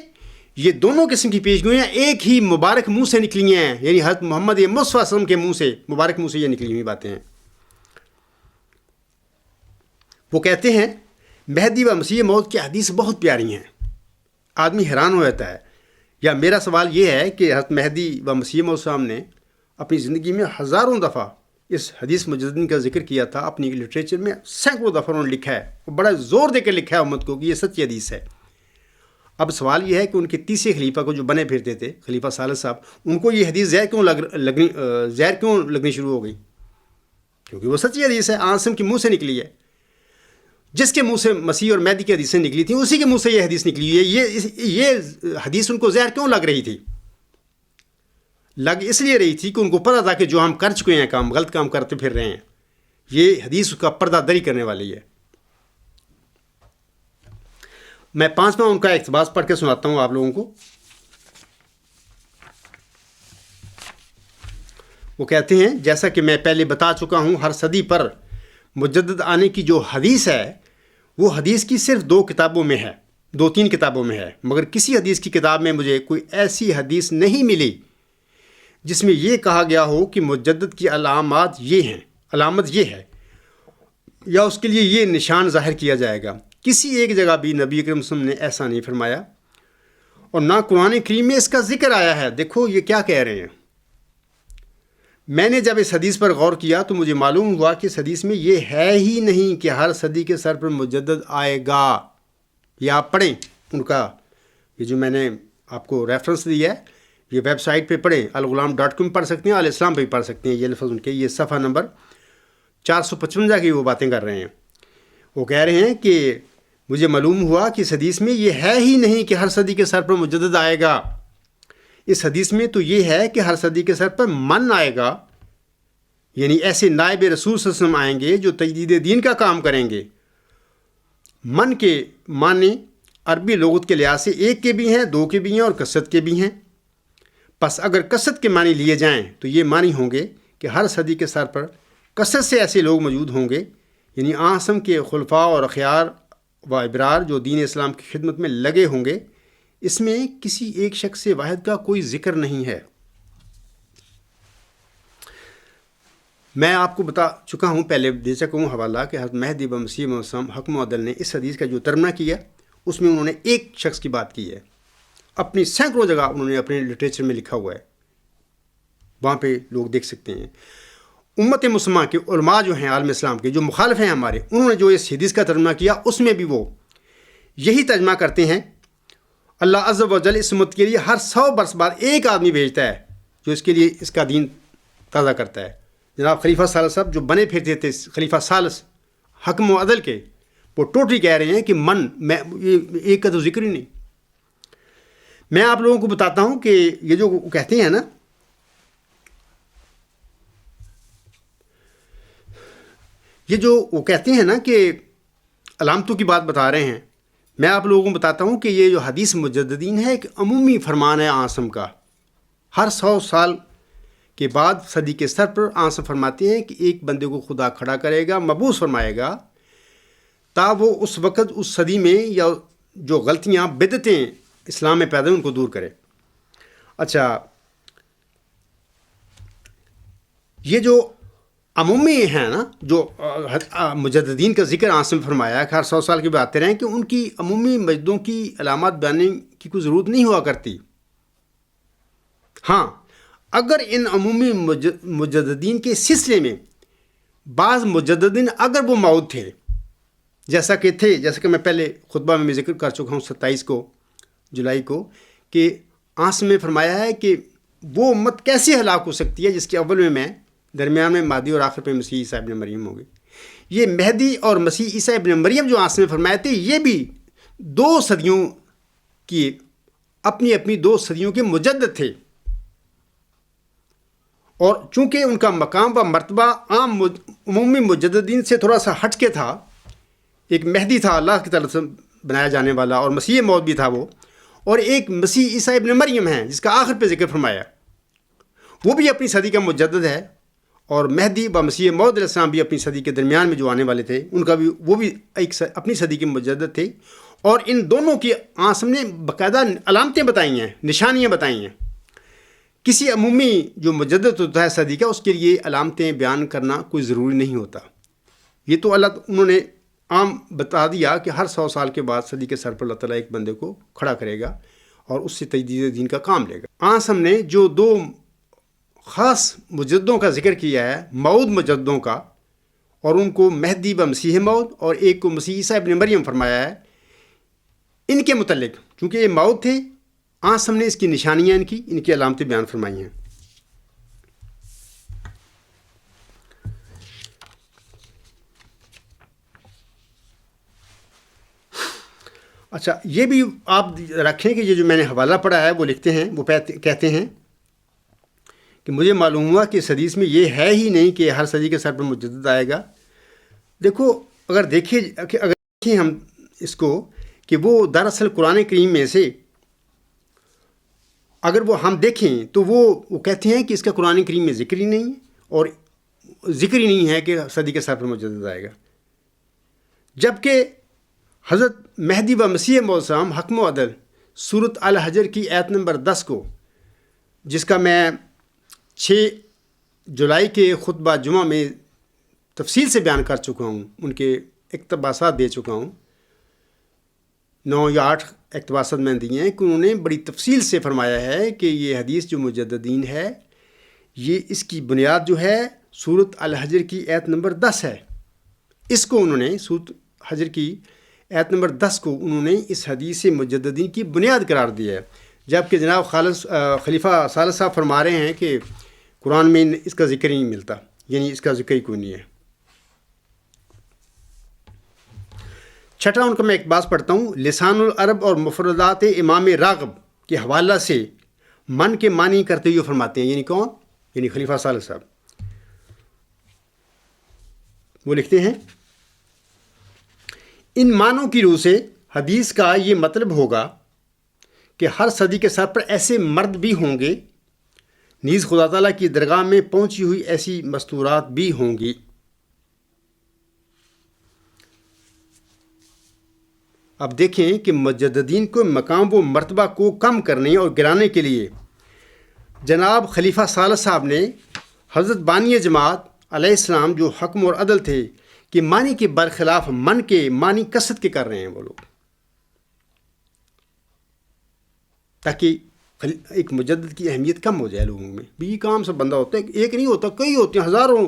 یہ دونوں قسم کی پیش گوئیاں ایک ہی مبارک منہ سے نکلی ہیں، یعنی حضرت محمد مصطفیٰ صلی اللہ علیہ وسلم کے منہ سے، مبارک منہ سے یہ نکلی ہوئی باتیں ہیں۔ وہ کہتے ہیں مہدی و مسیح موعود کی حدیث بہت پیاری ہیں، آدمی حیران ہو جاتا ہے۔ یا میرا سوال یہ ہے کہ حضرت مہدی و مسیح موعود صاحب نے اپنی زندگی میں ہزاروں دفعہ اس حدیث مجددین کا ذکر کیا تھا، اپنی لٹریچر میں سینکڑوں دفعہ انہوں نے لکھا ہے، اور بڑا زور دے کے لکھا ہے امت کو کہ یہ سچی حدیث ہے۔ اب سوال یہ ہے کہ ان کے تیسرے خلیفہ کو جو بنے پھرتے تھے، خلیفہ ثالث صاحب، ان کو یہ حدیث زہر کیوں لگنی شروع ہو گئی؟ کیونکہ وہ سچی حدیث ہے، آسم کے منہ سے نکلی ہے، جس کے منہ سے مسیح اور مہدی کی حدیثیں نکلی تھیں اسی کے منہ سے یہ حدیث نکلی ہے۔ یہ حدیث ان کو زہر کیوں لگ رہی تھی؟ لگ اس لیے رہی تھی کہ ان کو پتہ تھا کہ جو ہم کر چکے ہیں کام، غلط کام کرتے پھر رہے ہیں، یہ حدیث کا پردہ دری کرنے والی ہے۔ میں 5واں ان کا اقتباس پڑھ کے سناتا ہوں آپ لوگوں کو۔ وہ کہتے ہیں، جیسا کہ میں پہلے بتا چکا ہوں، ہر صدی پر مجدد آنے کی جو حدیث ہے وہ حدیث کی صرف 2 کتابوں میں ہے، 2-3 کتابوں میں ہے، مگر کسی حدیث کی کتاب میں مجھے کوئی ایسی حدیث نہیں ملی جس میں یہ کہا گیا ہو کہ مجدد کی علامت یہ ہے یا اس کے لیے یہ نشان ظاہر کیا جائے گا۔ کسی ایک جگہ بھی نبی اکرم صلی اللہ علیہ وسلم نے ایسا نہیں فرمایا، اور نہ قرآن کریم میں اس کا ذکر آیا ہے۔ دیکھو یہ کیا کہہ رہے ہیں، میں نے جب اس حدیث پر غور کیا تو مجھے معلوم ہوا کہ اس حدیث میں یہ ہے ہی نہیں کہ ہر صدی کے سر پر مجدد آئے گا. یہ آپ پڑھیں ان کا، یہ جو میں نے آپ کو ریفرنس دیا ہے، یہ ویب سائٹ پہ پڑھیں، الغلام.com پڑھ سکتے ہیں، الاسلام پہ بھی پڑھ سکتے ہیں. یہ لفظ ان کے، یہ صفحہ نمبر 455 کی وہ باتیں کر رہے ہیں. وہ کہہ رہے ہیں کہ مجھے معلوم ہوا کہ اس حدیث میں یہ ہے ہی نہیں کہ ہر صدی کے سر پر مجدد آئے گا. اس حدیث میں تو یہ ہے کہ ہر صدی کے سر پر من آئے گا، یعنی ایسے نائب رسول صلی اللہ علیہ وسلم آئیں گے جو تجدید دین کا کام کریں گے. من کے معنی عربی لغت کے لحاظ سے ایک کے بھی ہیں، دو کے بھی ہیں اور کثرت کے بھی ہیں. پس اگر کثرت کے معنی لیے جائیں تو یہ معنی ہوں گے کہ ہر صدی کے سر پر کثرت سے ایسے لوگ موجود ہوں گے، یعنی آسم کے خلفاء اور اخیار و ابرار جو دین اسلام کی خدمت میں لگے ہوں گے. اس میں کسی ایک شخص واحد کا کوئی ذکر نہیں ہے. میں آپ کو بتا چکا ہوں، پہلے دے چکا ہوں حوالہ کہ حضرت مہدی مسیح موعود حکم و عدل نے اس حدیث کا جو ترجمہ کیا اس میں انہوں نے ایک شخص کی بات کی ہے. اپنی سینکڑوں جگہ انہوں نے اپنے لٹریچر میں لکھا ہوا ہے، وہاں پہ لوگ دیکھ سکتے ہیں. امت مسلمہ کے علماء جو ہیں عالم اسلام کے، جو مخالف ہیں ہمارے، انہوں نے جو اس حدیث کا ترجمہ کیا اس میں بھی وہ یہی ترجمہ کرتے ہیں. اللہ عز و جل اس امت کے لیے ہر 100 برس بعد ایک آدمی بھیجتا ہے جو اس کے لیے اس کا دین تازہ کرتا ہے. جناب خلیفہ ثالث صاحب جو بنے پھرتے تھے خلیفہ ثالث حکم و عدل کے، وہ ٹوٹلی کہہ رہے ہیں کہ میں ایک کا تو ذکر ہی نہیں. میں آپ لوگوں کو بتاتا ہوں کہ یہ جو کہتے ہیں نا، یہ جو وہ کہتے ہیں نا کہ علامتوں کی بات بتا رہے ہیں، میں آپ لوگوں کو بتاتا ہوں کہ یہ جو حدیث مجددین ہے ایک عمومی فرمان ہے آسم کا. ہر 100 سال کے بعد صدی کے سر پر آسم فرماتے ہیں کہ ایک بندے کو خدا کھڑا کرے گا، مبعوث فرمائے گا، تا وہ اس وقت اس صدی میں یا جو غلطیاں بدعتیں اسلام میں پیدا ہیں ان کو دور کرے. اچھا، یہ جو عمومی ہیں نا، جو مجددین کا ذکر آسم فرمایا کہ ہر 100 سال کے بعد آتے رہیں، کہ ان کی عمومی مجدوں کی علامات بیاننے کی کوئی ضرورت نہیں ہوا کرتی. ہاں، اگر ان عمومی مجددین کے سلسلے میں بعض مجددین اگر وہ موجود تھے، جیسا کہ میں پہلے خطبہ میں ذکر کر چکا ہوں 27 جولائی کو، کہ آسم میں فرمایا ہے کہ وہ امت کیسے ہلاک ہو سکتی ہے جس کے اول میں درمیان میں مہدی اور آخر پہ مسیح عیسیٰ ابن مریم ہوگی. یہ مہدی اور مسیح عیسیٰ ابن مریم جو آسم میں فرمائے تھے، یہ بھی 2 صدیوں کی اپنی 2 صدیوں کے مجدد تھے. اور چونکہ ان کا مقام و مرتبہ عام عمومی مجددین سے تھوڑا سا ہٹ کے تھا، ایک مہدی تھا اللہ کی طرف سے بنایا جانے والا، اور مسیح موعود بھی تھا وہ، اور ایک مسیح عیسیٰ ابن مریم ہیں جس کا آخر پہ ذکر فرمایا، وہ بھی اپنی صدی کا مجدد ہے. اور مہدی و مسیح موعود علیہ السلام بھی اپنی صدی کے درمیان میں جو آنے والے تھے، ان کا بھی وہ بھی اپنی صدی کے مجدد تھے. اور ان دونوں کی آسم نے باقاعدہ علامتیں بتائی ہیں، نشانیاں بتائی ہیں. کسی عمومی جو مجدد ہوتا ہے صدی کا، اس کے لیے علامتیں بیان کرنا کوئی ضروری نہیں ہوتا. یہ تو انہوں نے عام بتا دیا کہ ہر 100 سال کے بعد صدی کے سر پر اللہ تعالیٰ ایک بندے کو کھڑا کرے گا اور اس سے تجدید دین کا کام لے گا. آسم نے جو 2 خاص مجددوں کا ذکر کیا ہے، موعود مجددوں کا، اور ان کو مہدی و مسیح موعود اور ایک کو مسیح عیسیٰ ابن مریم فرمایا ہے، ان کے متعلق چونکہ یہ موعود تھے، آسم نے اس کی نشانیاں ان کی علامتیں بیان فرمائی ہیں. اچھا، یہ بھی آپ رکھیں کہ یہ جو میں نے حوالہ پڑھا ہے وہ لکھتے ہیں، وہ کہتے ہیں کہ مجھے معلوم ہوا کہ اس حدیث میں یہ ہے ہی نہیں کہ ہر صدی کے سر پر مجدد آئے گا. دیکھو، اگر دیکھیں ہم اس کو کہ وہ دراصل قرآن کریم میں سے اگر وہ ہم دیکھیں تو وہ کہتے ہیں کہ اس کا قرآن کریم میں ذکر ہی نہیں ہے، اور ذکر ہی نہیں ہے کہ صدی کے سر پر مجدد آئے گا. جبکہ حضرت مہدی و مسیح موعود حکم و عدل سورۃ الحجر کی آیت نمبر 10 کو، جس کا میں 6 جولائی کے خطبہ جمعہ میں تفصیل سے بیان کر چکا ہوں، ان کے اقتباسات دے چکا ہوں، 9 یا 8 اقتباسات میں دیے ہیں کہ انہوں نے بڑی تفصیل سے فرمایا ہے کہ یہ حدیث جو مجددین ہے، یہ اس کی بنیاد جو ہے سورۃ الحجر کی آیت نمبر 10 ہے. اس کو انہوں نے سورۃ حجر کی آیت نمبر 10 کو انہوں نے اس حدیث مجددین کی بنیاد قرار دیا ہے، جبکہ جناب خلیفہ ثالث صاحب فرما رہے ہیں کہ قرآن میں اس کا ذکر ہی نہیں ملتا، یعنی اس کا ذکر ہی کوئی نہیں ہے. چھٹا ان کا میں ایک بات پڑھتا ہوں. لسان العرب اور مفردات امام راغب کے حوالہ سے من کے معنی کرتے ہوئے فرماتے ہیں. یعنی کون؟ یعنی خلیفہ ثالث صاحب. وہ لکھتے ہیں ان معنوں کی روح سے حدیث کا یہ مطلب ہوگا کہ ہر صدی کے سر پر ایسے مرد بھی ہوں گے، نیز خدا تعالیٰ کی درگاہ میں پہنچی ہوئی ایسی مستورات بھی ہوں گی. اب دیکھیں کہ مجددین کو مقام و مرتبہ کو کم کرنے اور گرانے کے لیے جناب خلیفہ ثالث صاحب نے حضرت بانی جماعت علیہ السلام جو حکم اور عدل تھے کہ معنی کے برخلاف من کے معنی کثرت کے کر رہے ہیں وہ لوگ، تاکہ ایک مجدد کی اہمیت کم ہو جائے لوگوں میں. بھی یہ کام سب بندہ ہوتا ہے، ایک نہیں ہوتا، کئی ہوتے ہیں، ہزاروں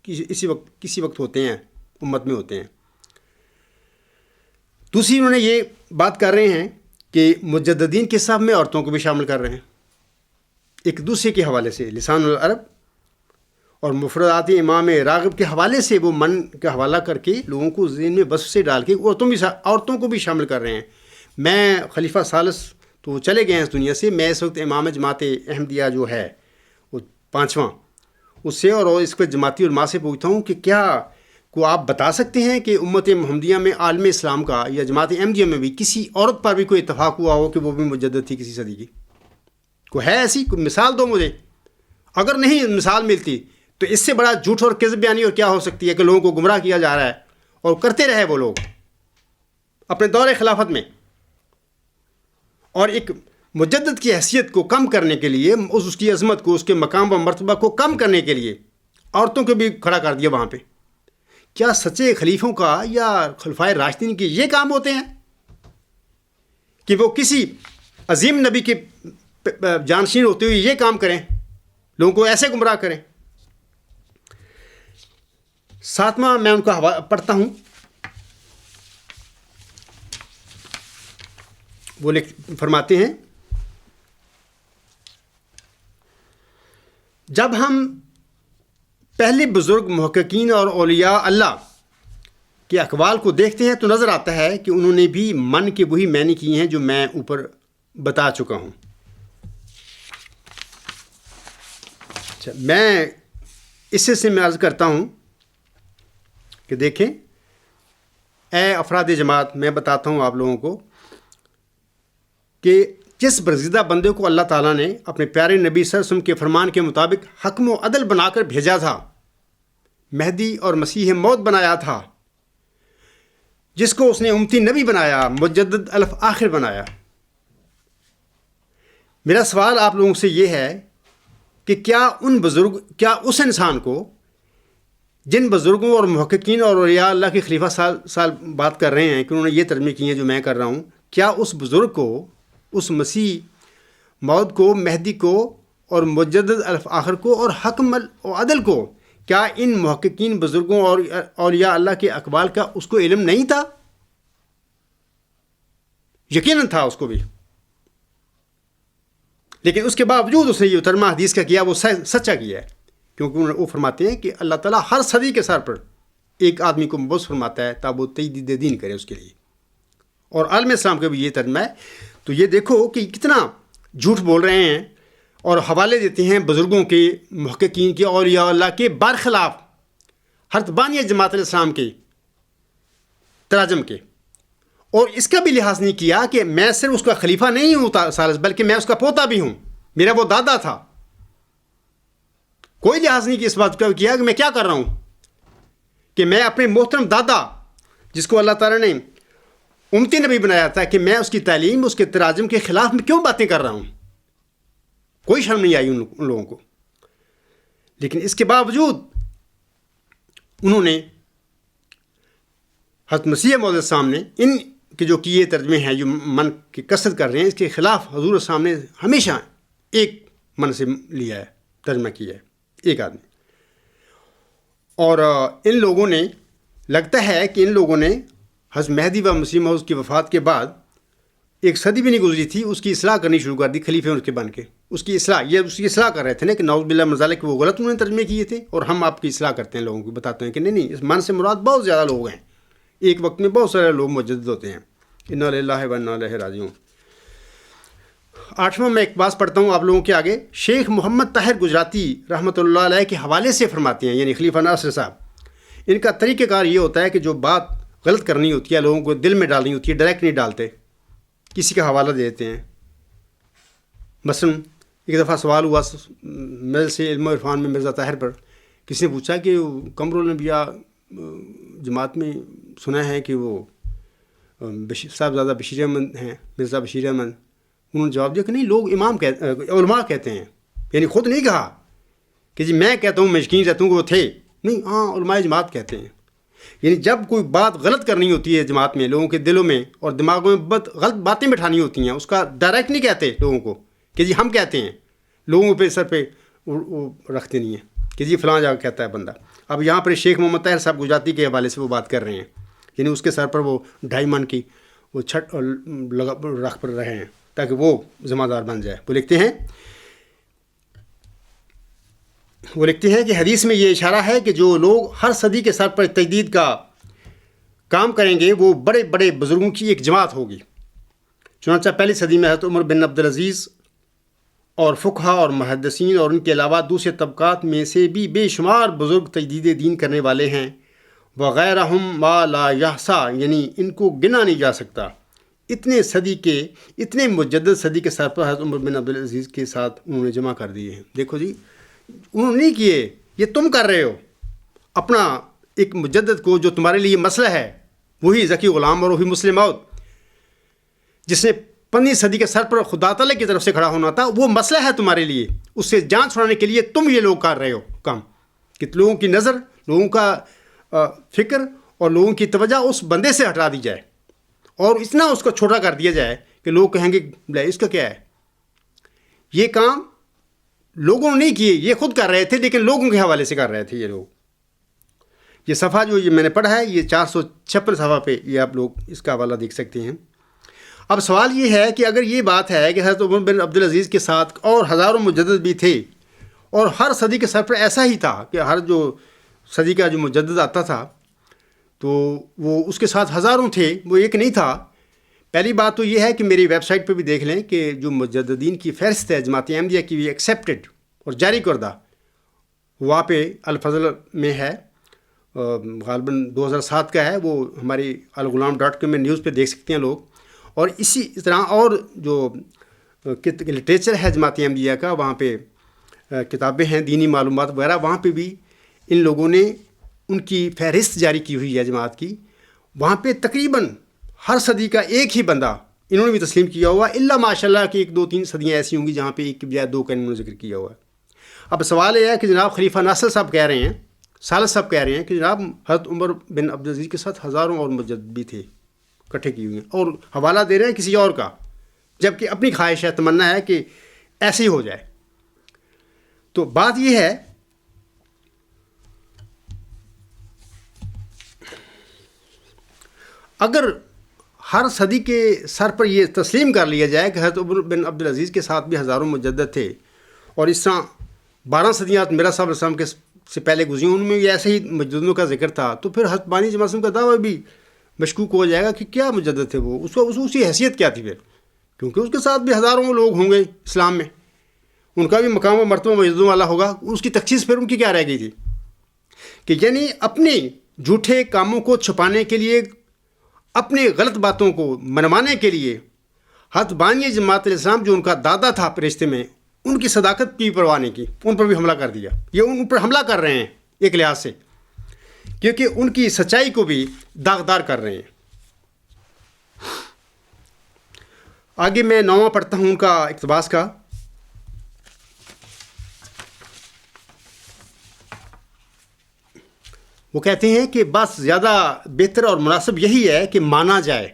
کسی وقت ہوتے ہیں، امت میں ہوتے ہیں. دوسری انہوں نے یہ بات کر رہے ہیں کہ مجددین کے سب میں عورتوں کو بھی شامل کر رہے ہیں. ایک دوسرے کے حوالے سے لسان العرب اور مفردات امام راغب کے حوالے سے وہ من کا حوالہ کر کے لوگوں کو ذہن میں بس سے ڈال کے عورتوں کو بھی شامل کر رہے ہیں. میں خلیفہ ثالث تو چلے گئے ہیں اس دنیا سے، میں اس وقت امام جماعت احمدیہ جو ہے وہ 5واں اس سے اور اس کو جماعتی علماء سے پوچھتا ہوں کہ کیا کو آپ بتا سکتے ہیں کہ امت محمدیہ میں عالم اسلام کا یا جماعت احمدیہ میں بھی کسی عورت پر بھی کوئی اتفاق ہوا ہو کہ وہ بھی مجدد تھی کسی صدی کی؟ کوئی ہے ایسی؟ کوئی مثال دو مجھے. اگر نہیں مثال ملتی تو اس سے بڑا جھوٹ اور کذب بیانی اور کیا ہو سکتی ہے کہ لوگوں کو گمراہ کیا جا رہا ہے اور کرتے رہے وہ لوگ اپنے دور خلافت میں. اور ایک مجدد کی حیثیت کو کم کرنے کے لیے، اس کی عظمت کو، اس کے مقام و مرتبہ کو کم کرنے کے لیے عورتوں کو بھی کھڑا کر دیا وہاں پہ. کیا سچے خلیفوں کا یا خلفائے راشدین کے یہ کام ہوتے ہیں کہ وہ کسی عظیم نبی کے جانشین ہوتے ہوئے یہ کام کریں، لوگوں کو ایسے گمراہ کریں؟ 7واں میں ان کا پڑھتا ہوں. وہ فرماتے ہیں جب ہم پہلے بزرگ محققین اور اولیاء اللہ کے اقوال کو دیکھتے ہیں تو نظر آتا ہے کہ انہوں نے بھی من کے وہی معنی کیے ہیں جو میں اوپر بتا چکا ہوں. اچھا، میں اس سے میں عرض کرتا ہوں کہ دیکھیں اے افراد جماعت، میں بتاتا ہوں آپ لوگوں کو کہ جس برگزیدہ بندے کو اللہ تعالیٰ نے اپنے پیارے نبی صلی اللہ علیہ وسلم کے فرمان کے مطابق حکم و عدل بنا کر بھیجا تھا، مہدی اور مسیح موت بنایا تھا، جس کو اس نے امتی نبی بنایا، مجدد الف آخر بنایا. میرا سوال آپ لوگوں سے یہ ہے کہ کیا اس انسان کو، جن بزرگوں اور محققین اور اولیاء اللہ کے خلیفہ سال بات کر رہے ہیں کہ انہوں نے یہ ترجمے کی ہیں جو میں کر رہا ہوں، کیا اس بزرگ کو، اس مسیح موعود کو، مہدی کو اور مجدد الف آخر کو اور حکم و عدل کو، کیا ان محققین بزرگوں اور اولیاء اللہ کے اقوال کا اس کو علم نہیں تھا؟ یقیناً تھا اس کو بھی، لیکن اس کے باوجود اس نے یہ ترجمہ حدیث کا کیا وہ سچا کیا ہے، کیونکہ وہ فرماتے ہیں کہ اللہ تعالیٰ ہر صدی کے سر پر ایک آدمی کو مبعوث فرماتا ہے تاکہ وہ تجدید دین کرے اس کے لیے، اور عالم اسلام کا بھی یہ ترجمہ ہے. تو یہ دیکھو کہ کتنا جھوٹ بول رہے ہیں اور حوالے دیتے ہیں بزرگوں کے، محققین کے، اولیاء اللہ کے برخلاف حضرت بانی جماعت الاسلام کے تراجم کے، اور اس کا بھی لحاظ نہیں کیا کہ میں صرف اس کا خلیفہ نہیں ہوں ثالث، بلکہ میں اس کا پوتا بھی ہوں، میرا وہ دادا تھا. کوئی لحاظ نہیں کہ اس بات کا کیا کہ میں کیا کر رہا ہوں، کہ میں اپنے محترم دادا جس کو اللہ تعالیٰ نے امتی نبی بنایا تھا کہ میں اس کی تعلیم، اس کے تراجم کے خلاف میں کیوں باتیں کر رہا ہوں. کوئی شرم نہیں آئی ان لوگوں کو. لیکن اس کے باوجود انہوں نے حضرت مسیح موعود السلام نے ان کے جو کیے ترجمے ہیں جو من کی کثرت کر رہے ہیں، اس کے خلاف حضور السلام نے ہمیشہ ایک من سے لیا ہے، ترجمہ کیا ہے. ایک آدمی. اور ان لوگوں نے لگتا ہے کہ ان لوگوں نے حضرت مہدی و مسیح موعود کی وفات کے بعد ایک صدی بھی نہیں گزری تھی اس کی اصلاح کرنی شروع کر دی خلیفے ان کے بن کے. اس کی اصلاح کر رہے تھے نا کہ نعوذ باللہ من ذالک کہ وہ غلط انہوں نے ترجمے کیے تھے اور ہم آپ کی اصلاح کرتے ہیں لوگوں کو بتاتے ہیں کہ نہیں اس من سے مراد بہت زیادہ لوگ ہیں. ایک وقت میں بہت سارے لوگ مجدد ہوتے ہیں. انا للہ و انا الیہ راجعون. 8واں میں ایک بات پڑھتا ہوں آپ لوگوں کے آگے. شیخ محمد طاہر گجراتی رحمۃ اللہ علیہ کے حوالے سے فرماتے ہیں یعنی خلیفہ ناصر صاحب. ان کا طریقہ کار یہ ہوتا ہے کہ جو بات غلط کرنی ہوتی ہے لوگوں کو دل میں ڈالنی ہوتی ہے ڈائریکٹ نہیں ڈالتے, کسی کا حوالہ دے دیتے ہیں. مثلا ایک دفعہ سوال ہوا میرے سے علم و عرفان میں مرزا طاہر پر. کسی نے پوچھا کہ قمر الانبیاء جماعت میں سنا ہے کہ وہ صاحبزادہ بشیر احمد ہیں, مرزا بشیر احمد. انہوں نے جواب دیا کہ نہیں لوگ علماء کہتے ہیں, یعنی خود نہیں کہا کہ جی میں کہتا ہوں میں یقین رہتا ہوں کہ وہ تھے, نہیں ہاں علماء جماعت کہتے ہیں. یعنی جب کوئی بات غلط کرنی ہوتی ہے جماعت میں لوگوں کے دلوں میں اور دماغوں میں غلط باتیں بٹھانی ہوتی ہیں اس کا ڈائریکٹ نہیں کہتے لوگوں کو کہ جی ہم کہتے ہیں, لوگوں پہ سر پہ رکھتے نہیں ہیں کہ جی فلاں جا کہتا ہے بندہ. اب یہاں پر شیخ محمد طاہر صاحب گجراتی کے حوالے سے وہ بات کر رہے ہیں, یعنی اس کے سر پر وہ 2.5 من کی وہ چھٹ رکھ پر رہے ہیں تاکہ وہ ذمہ دار بن جائے. وہ لکھتے ہیں کہ حدیث میں یہ اشارہ ہے کہ جو لوگ ہر صدی کے سر پر تجدید کا کام کریں گے وہ بڑے بڑے بزرگوں کی ایک جماعت ہوگی. چنانچہ پہلی صدی میں حضرت عمر بن عبدالعزیز اور فقہا اور محدثین اور ان کے علاوہ دوسرے طبقات میں سے بھی بے شمار بزرگ تجدید دین کرنے والے ہیں. وغیرہم ما لا یحصا, یعنی ان کو گنا نہیں جا سکتا. اتنے مجدد صدی کے سر پر حضرت عمر بن عبدالعزیز کے ساتھ انہوں نے جمع کر دیے ہیں. دیکھو جی انہوں نے نہیں کیے, یہ تم کر رہے ہو. اپنا ایک مجدد کو جو تمہارے لیے مسئلہ ہے وہی ذکی غلام اور وہی مسلم موعود جس نے 15 صدی کے سر پر خدا تعالیٰ کی طرف سے کھڑا ہونا تھا, وہ مسئلہ ہے تمہارے لیے. اس سے جان چھڑانے کے لیے تم یہ لوگ کر رہے ہو کام کہ لوگوں کی نظر, لوگوں کا فکر اور لوگوں کی توجہ اس بندے سے ہٹا دی جائے اور اتنا اس کو چھوٹا کر دیا جائے کہ لوگ کہیں گے اس کا کیا ہے. یہ کام لوگوں نے نہیں کیے, یہ خود کر رہے تھے لیکن لوگوں کے حوالے سے کر رہے تھے یہ لوگ. یہ صفحہ جو یہ میں نے پڑھا ہے یہ 456 صفحہ پہ یہ آپ لوگ اس کا حوالہ دیکھ سکتے ہیں. اب سوال یہ ہے کہ اگر یہ بات ہے کہ حضرت عمر بن عبدالعزیز کے ساتھ اور ہزاروں مجدد بھی تھے اور ہر صدی کے سر پر ایسا ہی تھا کہ ہر جو صدی کا جو مجدد آتا تھا تو وہ اس کے ساتھ ہزاروں تھے, وہ ایک نہیں تھا. پہلی بات تو یہ ہے کہ میری ویب سائٹ پہ بھی دیکھ لیں کہ جو مجددین کی فہرست ہے جماعت احمدیہ کی بھی ایکسیپٹڈ اور جاری کردہ وہاں پہ الفضل میں ہے, غالباً 2007 کا ہے, وہ ہماری الغلام.com میں نیوز پہ دیکھ سکتے ہیں لوگ. اور اسی طرح اور جو لٹریچر ہے جماعت احمدیہ کا وہاں پہ کتابیں ہیں دینی معلومات وغیرہ, وہاں پہ بھی ان لوگوں نے ان کی فہرست جاری کی ہوئی ہے جماعت کی. وہاں پہ تقریباً ہر صدی کا ایک ہی بندہ انہوں نے بھی تسلیم کیا ہوا, الا ماشاء اللہ کہ 1-2-3 صدیاں ایسی ہوں گی جہاں پہ ایک کی بجائے 2 کا انہوں نے ذکر کیا ہوا ہے. اب سوال یہ ہے کہ جناب خلیفہ ناصر صاحب کہہ رہے ہیں, ثالث صاحب کہہ رہے ہیں کہ جناب حضرت عمر بن عبدالعزیز کے ساتھ ہزاروں اور مجدد بھی تھے اکٹھے کی ہوئی ہیں, اور حوالہ دے رہے ہیں کسی اور کا, جبکہ اپنی خواہش ہے, تمنا ہے کہ ایسے ہی ہو جائے. تو بات یہ ہے اگر ہر صدی کے سر پر یہ تسلیم کر لیا جائے کہ حضرت عمر بن عبدالعزیز کے ساتھ بھی ہزاروں مجدد تھے اور اس طرح 12 صدیاں میرا صاحب علیہ السلام کے سے پہلے گزری ان میں بھی ایسے ہی مجددوں کا ذکر تھا, تو پھر حضرت بانی جماعت کا دعویٰ بھی مشکوک ہو جائے گا کہ کیا مجدد تھے وہ, اس کی حیثیت کیا تھی پھر, کیونکہ اس کے ساتھ بھی ہزاروں لوگ ہوں گے اسلام میں, ان کا بھی مقام و مرتبہ مجددوں والا ہوگا. اس کی تخصیص پھر ان کی کیا رہ گئی تھی کہ یعنی اپنے جھوٹے کاموں کو چھپانے کے لیے, اپنے غلط باتوں کو منوانے کے لیے حضرت بانی جماعت الاسلام جو ان کا دادا تھا رشتے میں, ان کی صداقت کی پرواہ نہیں کی, ان پر بھی حملہ کر دیا. یہ ان پر حملہ کر رہے ہیں ایک لحاظ سے, کیونکہ ان کی سچائی کو بھی داغدار کر رہے ہیں. آگے میں 9واں پڑھتا ہوں ان کا اقتباس کا. وہ کہتے ہیں کہ بس زیادہ بہتر اور مناسب یہی ہے کہ مانا جائے,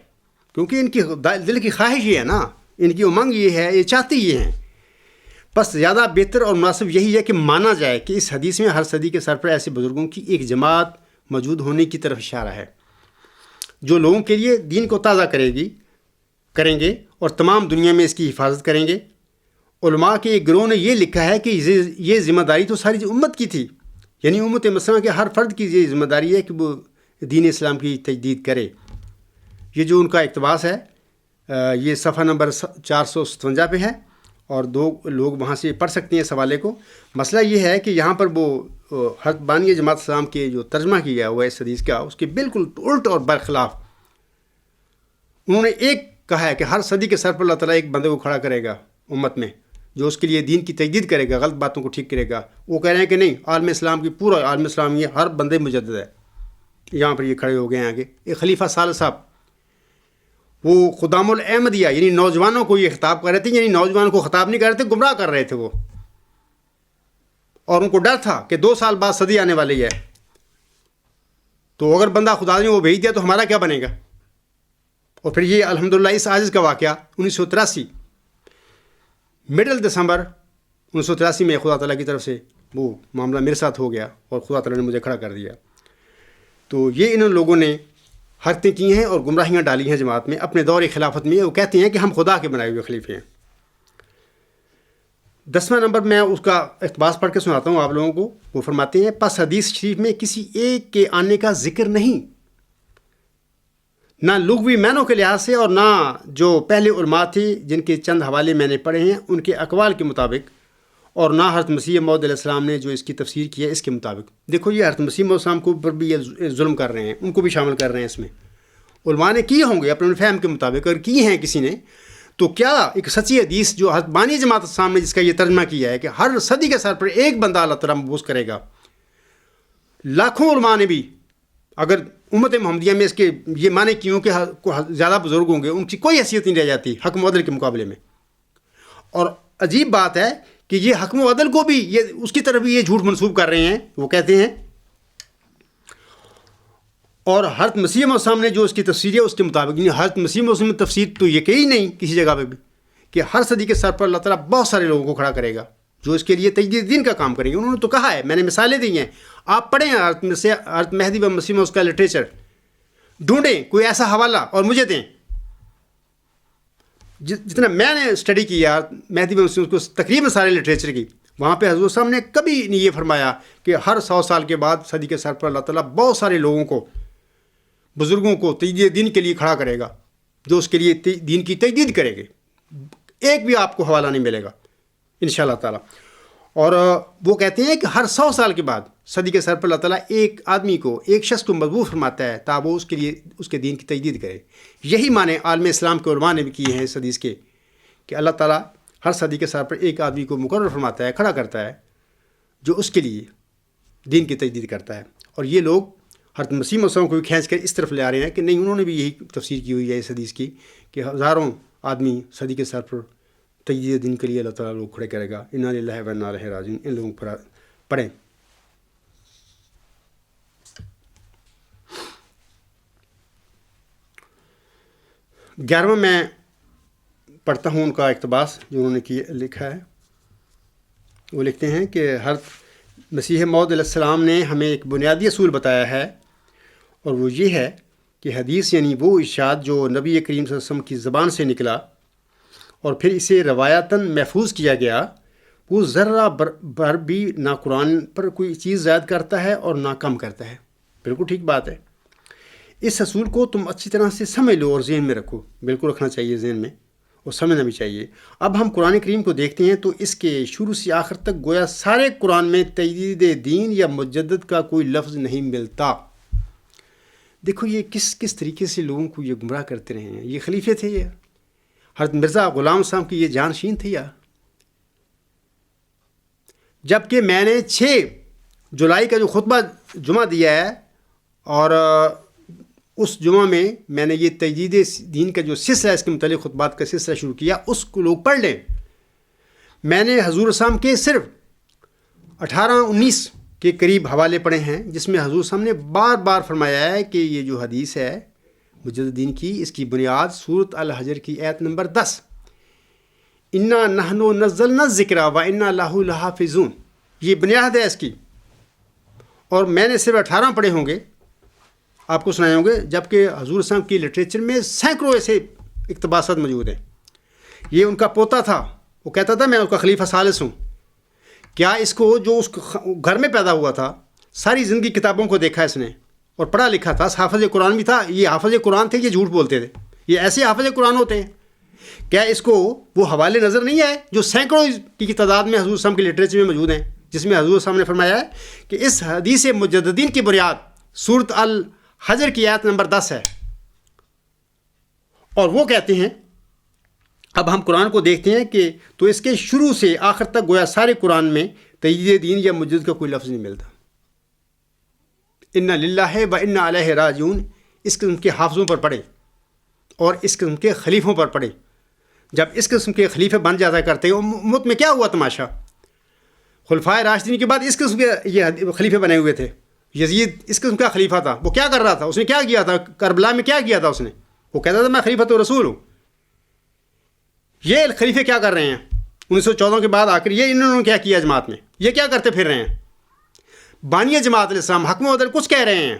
کیونکہ ان کی دل کی خواہش یہ ہے نا, ان کی امنگ یہ ہے, یہ چاہتے یہ ہیں. بس زیادہ بہتر اور مناسب یہی ہے کہ مانا جائے کہ اس حدیث میں ہر صدی کے سر پر ایسے بزرگوں کی ایک جماعت موجود ہونے کی طرف اشارہ ہے جو لوگوں کے لیے دین کو تازہ کریں گے اور تمام دنیا میں اس کی حفاظت کریں گے۔ علماء کے ایک گروہ نے یہ لکھا ہے کہ یہ ذمہ داری تو ساری امت کی تھی، یعنی امت مسلمہ کے ہر فرد کی یہ ذمہ داری ہے کہ وہ دین اسلام کی تجدید کرے۔ یہ جو ان کا اقتباس ہے یہ صفحہ نمبر 457 پہ ہے، اور دو لوگ وہاں سے پڑھ سکتے ہیں اس حوالے کو۔ مسئلہ یہ ہے کہ یہاں پر وہ حضرت بانی جماعت اسلام کے جو ترجمہ کیا ہوا ہے اس حدیث کا، اس کے بالکل الٹ اور برخلاف انہوں نے ایک کہا ہے کہ ہر صدی کے سر پر اللہ تعالیٰ ایک بندے کو کھڑا کرے گا امت میں جو اس کے لیے دین کی تجدید کرے گا، غلط باتوں کو ٹھیک کرے گا۔ وہ کہہ رہے ہیں کہ نہیں، عالم اسلام کی پورا عالم اسلام یہ ہر بندے مجدد ہے۔ یہاں پر یہ کھڑے ہو گئے ہیں آگے ایک خلیفہ ثالث صاحب، وہ خدام الاحمدیہ یعنی نوجوانوں کو یہ خطاب کر رہے تھے، یعنی نوجوانوں کو خطاب نہیں کر رہے تھے، گمراہ کر رہے تھے وہ، اور ان کو ڈر تھا کہ 2 سال بعد صدی آنے والی ہے، تو اگر بندہ خدا نے وہ بھیج دیا تو ہمارا کیا بنے گا۔ اور پھر یہ الحمدللہ اس عاجز کا واقعہ 1983 مڈل دسمبر 1983 میں خدا تعالیٰ کی طرف سے وہ معاملہ میرے ساتھ ہو گیا اور خدا تعالیٰ نے مجھے کھڑا کر دیا۔ تو یہ ان لوگوں نے حرکتیں کی ہیں اور گمراہیاں ڈالی ہیں جماعت میں اپنے دور خلافت میں۔ وہ کہتے ہیں کہ ہم خدا کے بنائے ہوئے خلیفے ہیں۔ 10واں نمبر میں اس کا اقتباس پڑھ کے سناتا ہوں آپ لوگوں کو۔ وہ فرماتے ہیں پس حدیث شریف میں کسی ایک کے آنے کا ذکر نہیں، نہ لغوی معنوں کے لحاظ سے، اور نہ جو پہلے علماء تھے جن کے چند حوالے میں نے پڑھے ہیں ان کے اقوال کے مطابق، اور نہ حضرت مسیح موعود علیہ السلام نے جو اس کی تفسیر کی ہے اس کے مطابق۔ دیکھو یہ حضرت مسیح موعود السلام کو پر بھی یہ ظلم کر رہے ہیں، ان کو بھی شامل کر رہے ہیں اس میں۔ علماء نے کیے ہوں گے اپنے فہم کے مطابق، اگر کی ہیں کسی نے تو کیا ایک سچی حدیث جو حضرت بانی جماعت اسلام نے جس کا یہ ترجمہ کیا ہے کہ ہر صدی کے سر پر ایک بندہ اللہ تعالیٰ مبعوث کرے گا، لاکھوں علماء نے بھی اگر امت محمدیہ میں اس کے یہ معنی کیوں کہ زیادہ بزرگ ہوں گے ان کی کوئی حیثیت نہیں رہ جاتی حکم و عدل کے مقابلے میں۔ اور عجیب بات ہے کہ یہ حکم و عدل کو بھی یہ اس کی طرف بھی یہ جھوٹ منسوب کر رہے ہیں۔ وہ کہتے ہیں اور حضرت مسیح موعود السلام نے جو اس کی تفسیر ہے اس کے مطابق، یعنی حضرت مسیح موعود السلام نے تفسیر تو یہ کہی نہیں کسی جگہ پہ بھی کہ ہر صدی کے سر پر اللہ تعالیٰ بہت سارے لوگوں کو کھڑا کرے گا جو اس کے لیے تجدید دین کا کام کریں گے۔ انہوں نے تو کہا ہے، میں نے مثالیں دی ہیں، آپ پڑھیں حضرت مہدی و مسیح موعود کا لٹریچر، ڈھونڈیں کوئی ایسا حوالہ اور مجھے دیں۔ جتنا میں نے اسٹڈی کیا مہدی و مسیح کو تقریباً سارے لٹریچر کی، وہاں پہ حضور صاحب نے کبھی نہیں یہ فرمایا کہ ہر 100 سال کے بعد صدی کے سر پر اللہ تعالیٰ بہت سارے لوگوں کو، بزرگوں کو تجدید دین کے لیے کھڑا کرے گا جو اس کے لیے دین کی تجدید کرے گے۔ ایک بھی آپ کو حوالہ نہیں ملے گا انشاءاللہ تعالیٰ۔ اور وہ کہتے ہیں کہ ہر 100 سال کے بعد صدی کے سر پر اللہ تعالیٰ ایک آدمی کو، ایک شخص کو مبعوث فرماتا ہے تاکہ وہ اس کے لیے اس کے دین کی تجدید کرے۔ یہی معنی عالم اسلام کے علماء نے بھی کیے ہیں اس حدیث کے کہ اللہ تعالیٰ ہر صدی کے سر پر ایک آدمی کو مقرر فرماتا ہے، کھڑا کرتا ہے جو اس کے لیے دین کی تجدید کرتا ہے۔ اور یہ لوگ حضرت مسیح موعود کو بھی کھینچ کر اس طرف لے آ رہے ہیں کہ نہیں، انہوں نے بھی یہی تفسیر کی ہوئی ہے اس حدیث کی کہ ہزاروں آدمی صدی کے سر پر تجدید دین کے لیے اللہ تعالیٰ لوگ کھڑے کرے گا۔ انا للہ و انا الیہ راجعون۔ ان لوگوں پر پڑھیں۔ 11واں میں پڑھتا ہوں ان کا اقتباس جو انہوں نے لکھا ہے۔ وہ لکھتے ہیں کہ حضرت مسیح موعود علیہ السلام نے ہمیں ایک بنیادی اصول بتایا ہے، اور وہ یہ ہے کہ حدیث یعنی وہ ارشاد جو نبی کریم صلی اللہ علیہ وسلم کی زبان سے نکلا اور پھر اسے روایتاً محفوظ کیا گیا، وہ ذرہ بر بھی نہ قرآن پر کوئی چیز زائد کرتا ہے اور نہ کم کرتا ہے۔ بالکل ٹھیک بات ہے۔ اس اصول کو تم اچھی طرح سے سمجھ لو اور ذہن میں رکھو۔ بالکل رکھنا چاہیے ذہن میں اور سمجھنا بھی چاہیے۔ اب ہم قرآن کریم کو دیکھتے ہیں تو اس کے شروع سے آخر تک گویا سارے قرآن میں تجدید دین یا مجدد کا کوئی لفظ نہیں ملتا۔ دیکھو یہ کس طریقے سے لوگوں کو یہ گمراہ کرتے رہے ہیں۔ یہ خلیفے تھے، یہ حضرت مرزا غلام صاحب کی یہ جانشین تھے یا؟ جبکہ میں نے 6 جولائی کا جو خطبہ جمعہ دیا ہے اور اس جمعہ میں نے یہ تجدید دین کا جو سلسلہ اس کے متعلق خطبات کا سلسلہ شروع کیا، اس کو لوگ پڑھ لیں۔ میں نے حضور صاحب کے صرف 18-19 کے قریب حوالے پڑھے ہیں جس میں حضور صاحب نے بار بار فرمایا ہے کہ یہ جو حدیث ہے مجدد دین کی، اس کی بنیاد سورۃ الحجر کی آیت نمبر 10، انا نحن نزلنا الذکر و انا لہ لحافظون، یہ بنیاد ہے اس کی. اور میں نے صرف 18 پڑھے ہوں گے، آپ کو سنائے ہوں گے، جبکہ حضور صاحب کی لٹریچر میں سینکڑوں ایسے اقتباسات موجود ہیں. یہ ان کا پوتا تھا، وہ کہتا تھا میں اس کا خلیفہ ثالث ہوں. کیا اس کو جو اس گھر میں پیدا ہوا تھا، ساری زندگی کتابوں کو دیکھا اس نے اور پڑھا لکھا تھا، حافظ قرآن بھی تھا. یہ حافظ قرآن تھے، یہ جھوٹ بولتے تھے. یہ ایسے حافظ قرآن ہوتے ہیں. کیا اس کو وہ حوالے نظر نہیں آئے جو سینکڑوں کی تعداد میں حضور صاحب کی لٹریچر میں موجود ہیں، جس میں حضور صاحب نے فرمایا ہے کہ اس حدیث مجددین کی بنیاد سورۃ الحجر کی آیت نمبر 10 ہے. اور وہ کہتے ہیں، اب ہم قرآن کو دیکھتے ہیں کہ تو اس کے شروع سے آخر تک گویا سارے قرآن میں تجدید دین یا مجدد کا کوئی لفظ نہیں ملتا. انا للہ و انا الیہ راجعون اس قسم کے حافظوں پر پڑھے اور اس قسم کے خلیفوں پر پڑھے. جب اس قسم کے خلیفے بن جاتا کرتے ہیں، امت میں کیا ہوا تماشا؟ خلفائے راشدین کے بعد اس قسم کے یہ خلیفے بنے ہوئے تھے. یزید اس قسم کا خلیفہ تھا. وہ کیا کر رہا تھا؟ اس نے کیا کیا تھا؟ کربلا میں کیا کیا تھا اس نے؟ وہ کہتا تھا میں خلیفۃ رسول ہوں. یہ خلیفے کیا کر رہے ہیں 1914 کے بعد آ کر؟ یہ انہوں نے کیا کیا جماعت میں؟ یہ کیا کرتے پھر رہے ہیں؟ بانی جماعت الاسلام حکم و عدل کچھ کہہ رہے ہیں،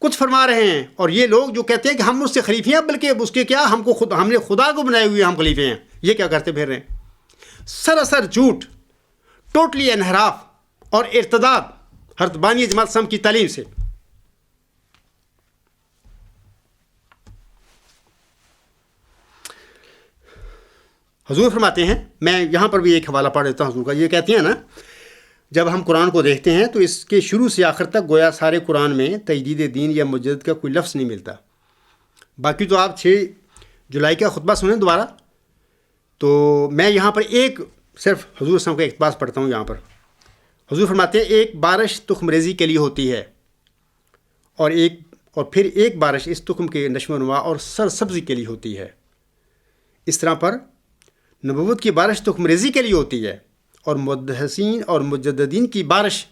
کچھ فرما رہے ہیں. اور یہ لوگ جو کہتے ہیں کہ ہم اس سے خلیفے ہیں، بلکہ اس کے کیا ہم نے خدا کو بنائے ہوئے ہم خلیفے ہیں، یہ کیا کرتے پھر رہے ہیں؟ سراسر جھوٹ، ٹوٹلی انحراف اور ارتداد حضرت بانی جماعت الاسلام کی تعلیم سے. حضور فرماتے ہیں، میں یہاں پر بھی ایک حوالہ پڑھ دیتا ہوں حضور کا. یہ کہتے ہیں نا، جب ہم قرآن کو دیکھتے ہیں تو اس کے شروع سے آخر تک گویا سارے قرآن میں تجدید دین یا مجدد کا کوئی لفظ نہیں ملتا. باقی تو آپ 6 جولائی کا خطبہ سنیں دوبارہ. تو میں یہاں پر ایک صرف حضور صاحب کا اقتباس پڑھتا ہوں. یہاں پر حضور فرماتے ہیں ایک بارش تخم ریزی کے لیے ہوتی ہے اور پھر ایک بارش اس تخم کے نشو و نما اور سرسبزی کے لیے ہوتی ہے. اس طرح پر نبوت کی بارش تخم ریزی کے لیے ہوتی ہے، اور محدثین اور مجددین کی بارش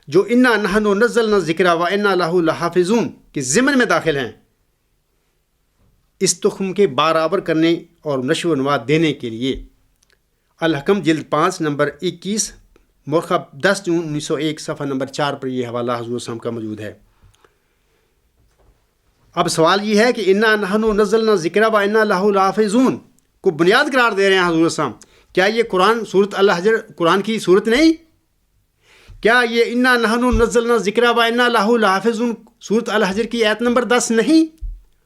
جو انا نحن نزلنا الذکر و انا لہ لحافظون کے ضمن میں داخل ہیں، اس تخم کے برابر کرنے اور نشو و نما دینے کے لیے. الحکم جلد 5 نمبر 21 مورخہ 10 جون 1901 صفحہ نمبر 4 پر یہ حوالہ حضور صاحب کا موجود ہے. اب سوال یہ ہے کہ انا نحن نزلنا الذکر و انا لہ لحافظون کو بنیاد قرار دے رہے ہیں حضور صاحب. کیا یہ قرآن سورۃ الحجر قرآن کی صورت نہیں؟ کیا یہ انا نحن نزلنا الذکر و انا لہ لحافظون سورۃ الحجر کی آیت نمبر 10 نہیں؟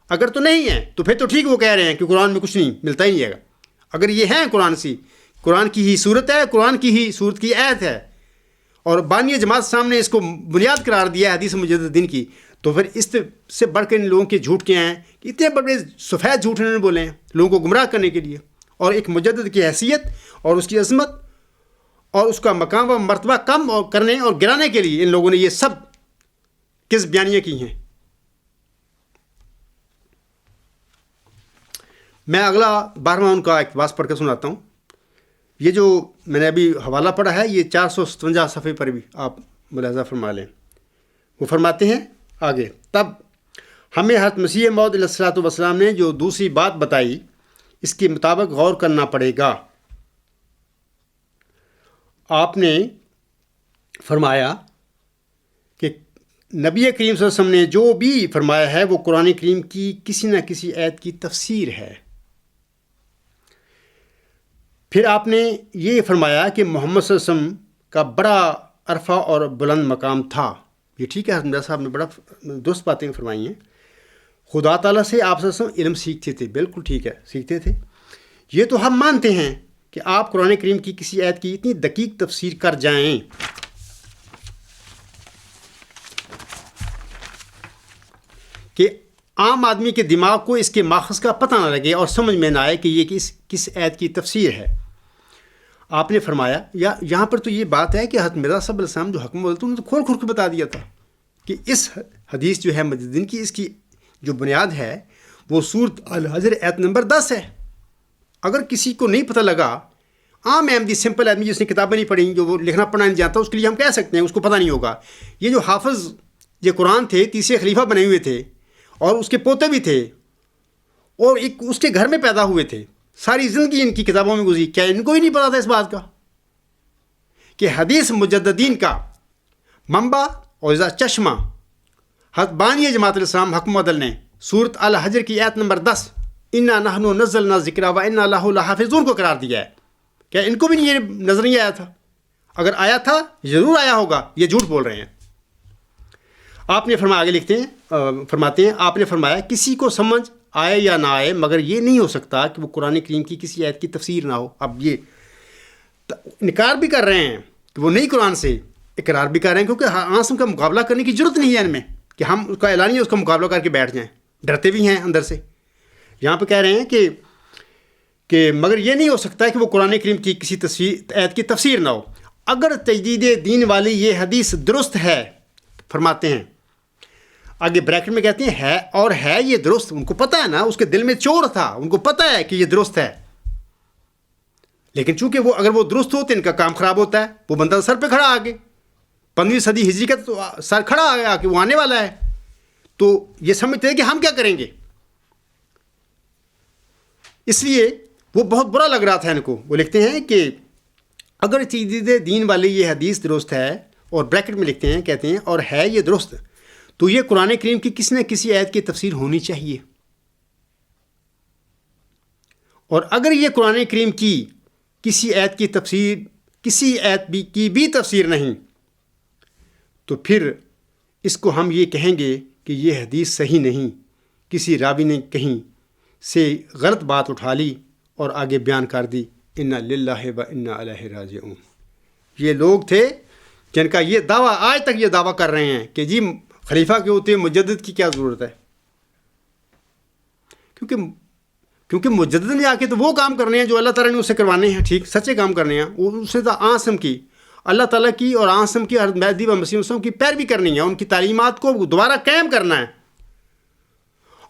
اگر تو نہیں ہے تو پھر تو ٹھیک، وہ کہہ رہے ہیں کہ قرآن میں کچھ نہیں ملتا ہی نہیں ہے. اگر یہ ہے قرآن کی ہی صورت ہے، قرآن کی ہی صورت کی آیت ہے، اور بانی جماعت صاحب نے اس کو بنیاد قرار دیا ہے حدیث مجددین کی، تو پھر اس سے بڑھ کر ان لوگوں کے جھوٹ کیا ہیں کہ اتنے بڑے سفید جھوٹ انہوں نے بولے ہیں لوگوں کو گمراہ کرنے کے لیے. اور ایک مجدد کی حیثیت اور اس کی عظمت اور اس کا مقام و مرتبہ کم اور کرنے اور گرانے کے لیے ان لوگوں نے یہ سب کس بیانیاں کی ہیں. میں اگلا 12واں ان کا اقتباس پڑھ کر سناتا ہوں. یہ جو میں نے ابھی حوالہ پڑھا ہے یہ 457 صفحے پر بھی آپ ملاحظہ فرما لیں. وہ فرماتے ہیں آگے، تب ہمیں حضرت مسیح موعود علیہ الصلوۃ والسلام نے جو دوسری بات بتائی اس کے مطابق غور کرنا پڑے گا. آپ نے فرمایا کہ نبی کریم صلی اللہ علیہ وسلم نے جو بھی فرمایا ہے وہ قرآن کریم کی کسی نہ کسی آیت کی تفسیر ہے. پھر آپ نے یہ فرمایا کہ محمد صلی اللہ علیہ وسلم کا بڑا عرفہ اور بلند مقام تھا. یہ ٹھیک ہے، حضرت صاحب نے بڑا درست باتیں فرمائی ہیں. خدا تعالیٰ سے آپ صلی اللہ علیہ وسلم علم سیکھتے تھے، بالکل ٹھیک ہے، سیکھتے تھے. یہ تو ہم مانتے ہیں کہ آپ قرآن کریم کی کسی آیت کی اتنی دقیق تفسیر کر جائیں کہ عام آدمی کے دماغ کو اس کے ماخذ کا پتہ نہ لگے اور سمجھ میں نہ آئے کہ یہ کس آیت کی تفسیر ہے. آپ نے فرمایا یہاں پر تو یہ بات ہے کہ حضرت مرزا صاحب علیہ السلام جو حکم بولتے انہوں نے کھول کھول کے بتا دیا تھا کہ اس حدیث جو ہے مجددین کی، اس کی جو بنیاد ہے وہ سورۃ الحجر آیت نمبر 10 ہے. اگر کسی کو نہیں پتہ لگا، عام احمدی سمپل آدمی جس نے کتابیں نہیں پڑھیں، جو وہ لکھنا پڑھنا نہیں جانتا، اس کے لیے ہم کہہ سکتے ہیں اس کو پتہ نہیں ہوگا. یہ جو حافظ یہ قرآن تھے، تیسرے خلیفہ بنے ہوئے تھے اور اس کے پوتے بھی تھے اور ایک اس کے گھر میں پیدا ہوئے تھے. ساری زندگی ان کی کتابوں میں گزری، کیا ان کو ہی نہیں پتا تھا اس بات کا کہ حدیث مجددین کا منبع اور چشمہ حضرت بانی جماعت الاسلام حکم عدل نے سورۃ الحجر کی آیت نمبر 10 انا نحن نزلنا الذکر و انا لہ لحافظون کو قرار دیا ہے؟ کیا ان کو بھی نہیں یہ نظر نہیں آیا تھا؟ اگر آیا تھا ضرور آیا ہوگا، یہ جھوٹ بول رہے ہیں۔ آپ نے فرمایا، آگے لکھتے ہیں، فرماتے ہیں آپ نے فرمایا کسی کو سمجھ آئے یا نہ آئے مگر یہ نہیں ہو سکتا کہ وہ قرآن کریم کی کسی آیت کی تفسیر نہ ہو۔ اب یہ انکار بھی کر رہے ہیں کہ وہ نہیں قرآن سے، اقرار بھی کر رہے ہیں کیونکہ آنسم کا مقابلہ کرنے کی ضرورت نہیں ہے ان میں کہ ہم اس کا اعلانیہ اس کا مقابلہ کر کے بیٹھ جائیں، ڈرتے بھی ہیں اندر سے۔ یہاں پہ کہہ رہے ہیں کہ مگر یہ نہیں ہو سکتا کہ وہ قرآن کریم کی کسی آیت کی تفسیر نہ ہو۔ اگر تجدید دین والی یہ حدیث درست ہے، فرماتے ہیں آگے بریکٹ میں کہتے ہیں ہے، اور ہے یہ درست، ان کو پتہ ہے نا، اس کے دل میں چور تھا، ان کو پتہ ہے کہ یہ درست ہے، لیکن چونکہ وہ اگر وہ درست ہو تو ان کا کام خراب ہوتا ہے، وہ بندہ سر پہ کھڑا آگے 15ویں صدی ہجری کا تو سر کھڑا آ کہ وہ آنے والا ہے، تو یہ سمجھتے ہیں کہ ہم کیا کریں گے، اس لیے وہ بہت برا لگ رہا تھا ان کو۔ وہ لکھتے ہیں کہ اگر تجدید دین والی یہ حدیث درست ہے، اور بریکٹ میں لکھتے ہیں، کہتے ہیں اور ہے یہ درست، تو یہ قرآن کریم کی کسی نہ کسی آیت کی تفسیر ہونی چاہیے، اور اگر یہ قرآن کریم کی کسی آیت کی تفسیر، کسی آیت کی بھی تفسیر نہیں، تو پھر اس کو ہم یہ کہیں گے کہ یہ حدیث صحیح نہیں، کسی راوی نے کہیں سے غلط بات اٹھا لی اور آگے بیان کر دی، انا للہ و انا الیہ راجعون۔ یہ لوگ تھے جن کا یہ دعویٰ، آج تک یہ دعویٰ کر رہے ہیں کہ جی خلیفہ کے ہوتے مجدد کی کیا ضرورت ہے، کیونکہ مجدد نے آ کے تو وہ کام کرنے ہیں جو اللہ تعالیٰ نے اس سے کروانے ہیں، ٹھیک سچے کام کرنے ہیں، اسے تو عاصم کی، اللہ تعالیٰ کی اور عاصم کی، حضرت مہدی و مسیح وسلم کی پیروی کرنی ہے، ان کی تعلیمات کو دوبارہ قائم کرنا ہے۔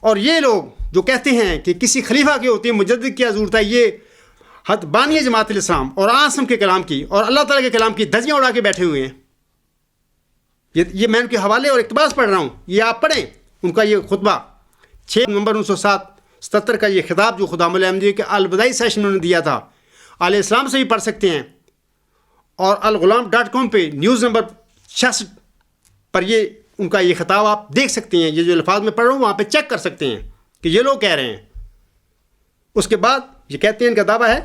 اور یہ لوگ جو کہتے ہیں کہ کسی خلیفہ کے ہوتے مجدد کی کیا ضرورت ہے، یہ حضرت بانی جماعت الاسلام اور عاصم کے کلام کی اور اللہ تعالیٰ کے کلام کی دھجیاں اڑا کے بیٹھے ہوئے ہیں۔ یہ میں ان کے حوالے اور اقتباس پڑھ رہا ہوں، یہ آپ پڑھیں ان کا یہ خطبہ 6 نومبر 1977 کا یہ خطاب جو خدا ملیحمدی کے الوداعی سیشن میں نے دیا تھا، علیہ السلام سے بھی پڑھ سکتے ہیں، اور الغلام.com پہ نیوز نمبر 66 پر یہ ان کا یہ خطاب آپ دیکھ سکتے ہیں، یہ جو الفاظ میں پڑھ رہا ہوں وہاں پہ چیک کر سکتے ہیں کہ یہ لوگ کہہ رہے ہیں۔ اس کے بعد یہ کہتے ہیں، ان کا دعویٰ ہے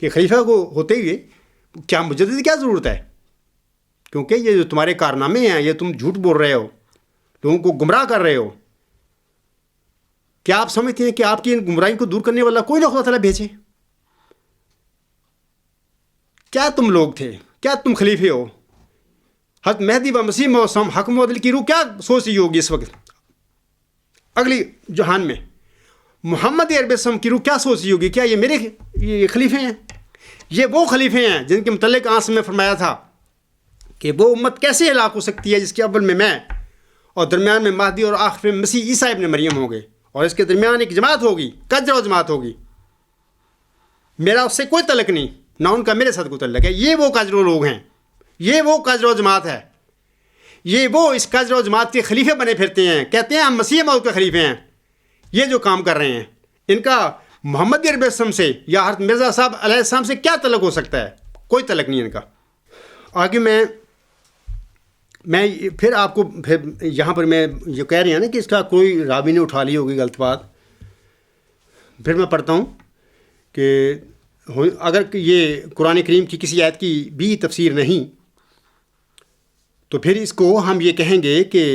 کہ خلیفہ کو ہوتے ہوئے کیا مجدد کی کیا ضرورت ہے، کیونکہ یہ جو تمہارے کارنامے ہیں یہ تم جھوٹ بول رہے ہو، لوگوں کو گمراہ کر رہے ہو۔ کیا آپ سمجھتے ہیں کہ آپ کی ان گمراہی کو دور کرنے والا کوئی نہ خدا تعالیٰ بھیجے؟ کیا تم لوگ تھے، کیا تم خلیفے ہو؟ حضرت مہدی و مسیح موسم حکم عدل کی روح کیا سوچ رہی ہوگی اس وقت اگلی جہان میں؟ محمد عرب السلام کی روح کیا سوچ رہی ہوگی؟ کیا یہ میرے یہ خلیفے ہیں؟ یہ وہ خلیفے ہیں جن کے متعلق آنس میں فرمایا تھا کہ وہ امت کیسے ہلاک ہو سکتی ہے جس کے اول میں اور درمیان میں مہدی اور آخر میں مسیح عیسیٰ ابن مریم ہوں گے، اور اس کے درمیان ایک جماعت ہوگی، کجرو جماعت ہوگی۔ میرا اس سے کوئی تعلق نہیں، نہ ان کا میرے ساتھ کوئی تعلق ہے۔ یہ وہ کجرو لوگ ہیں، یہ وہ کجرو جماعت ہے، یہ وہ اس کجرو جماعت کے خلیفے بنے پھرتے ہیں، کہتے ہیں ہم مسیح موعود کے خلیفے ہیں۔ یہ جو کام کر رہے ہیں ان کا محمد عرب السلام سے یا حضرت مرزا صاحب علیہ السلام سے کیا تعلق ہو سکتا ہے؟ کوئی تعلق نہیں ان کا۔ آگے میں پھر آپ کو پھر یہاں پر میں جو کہہ رہی ہیں نا کہ اس کا کوئی راوی نے اٹھا لی ہوگی غلط بات، پھر میں پڑھتا ہوں کہ اگر یہ قرآن کریم کی کسی آیت کی بھی تفسیر نہیں تو پھر اس کو ہم یہ کہیں گے کہ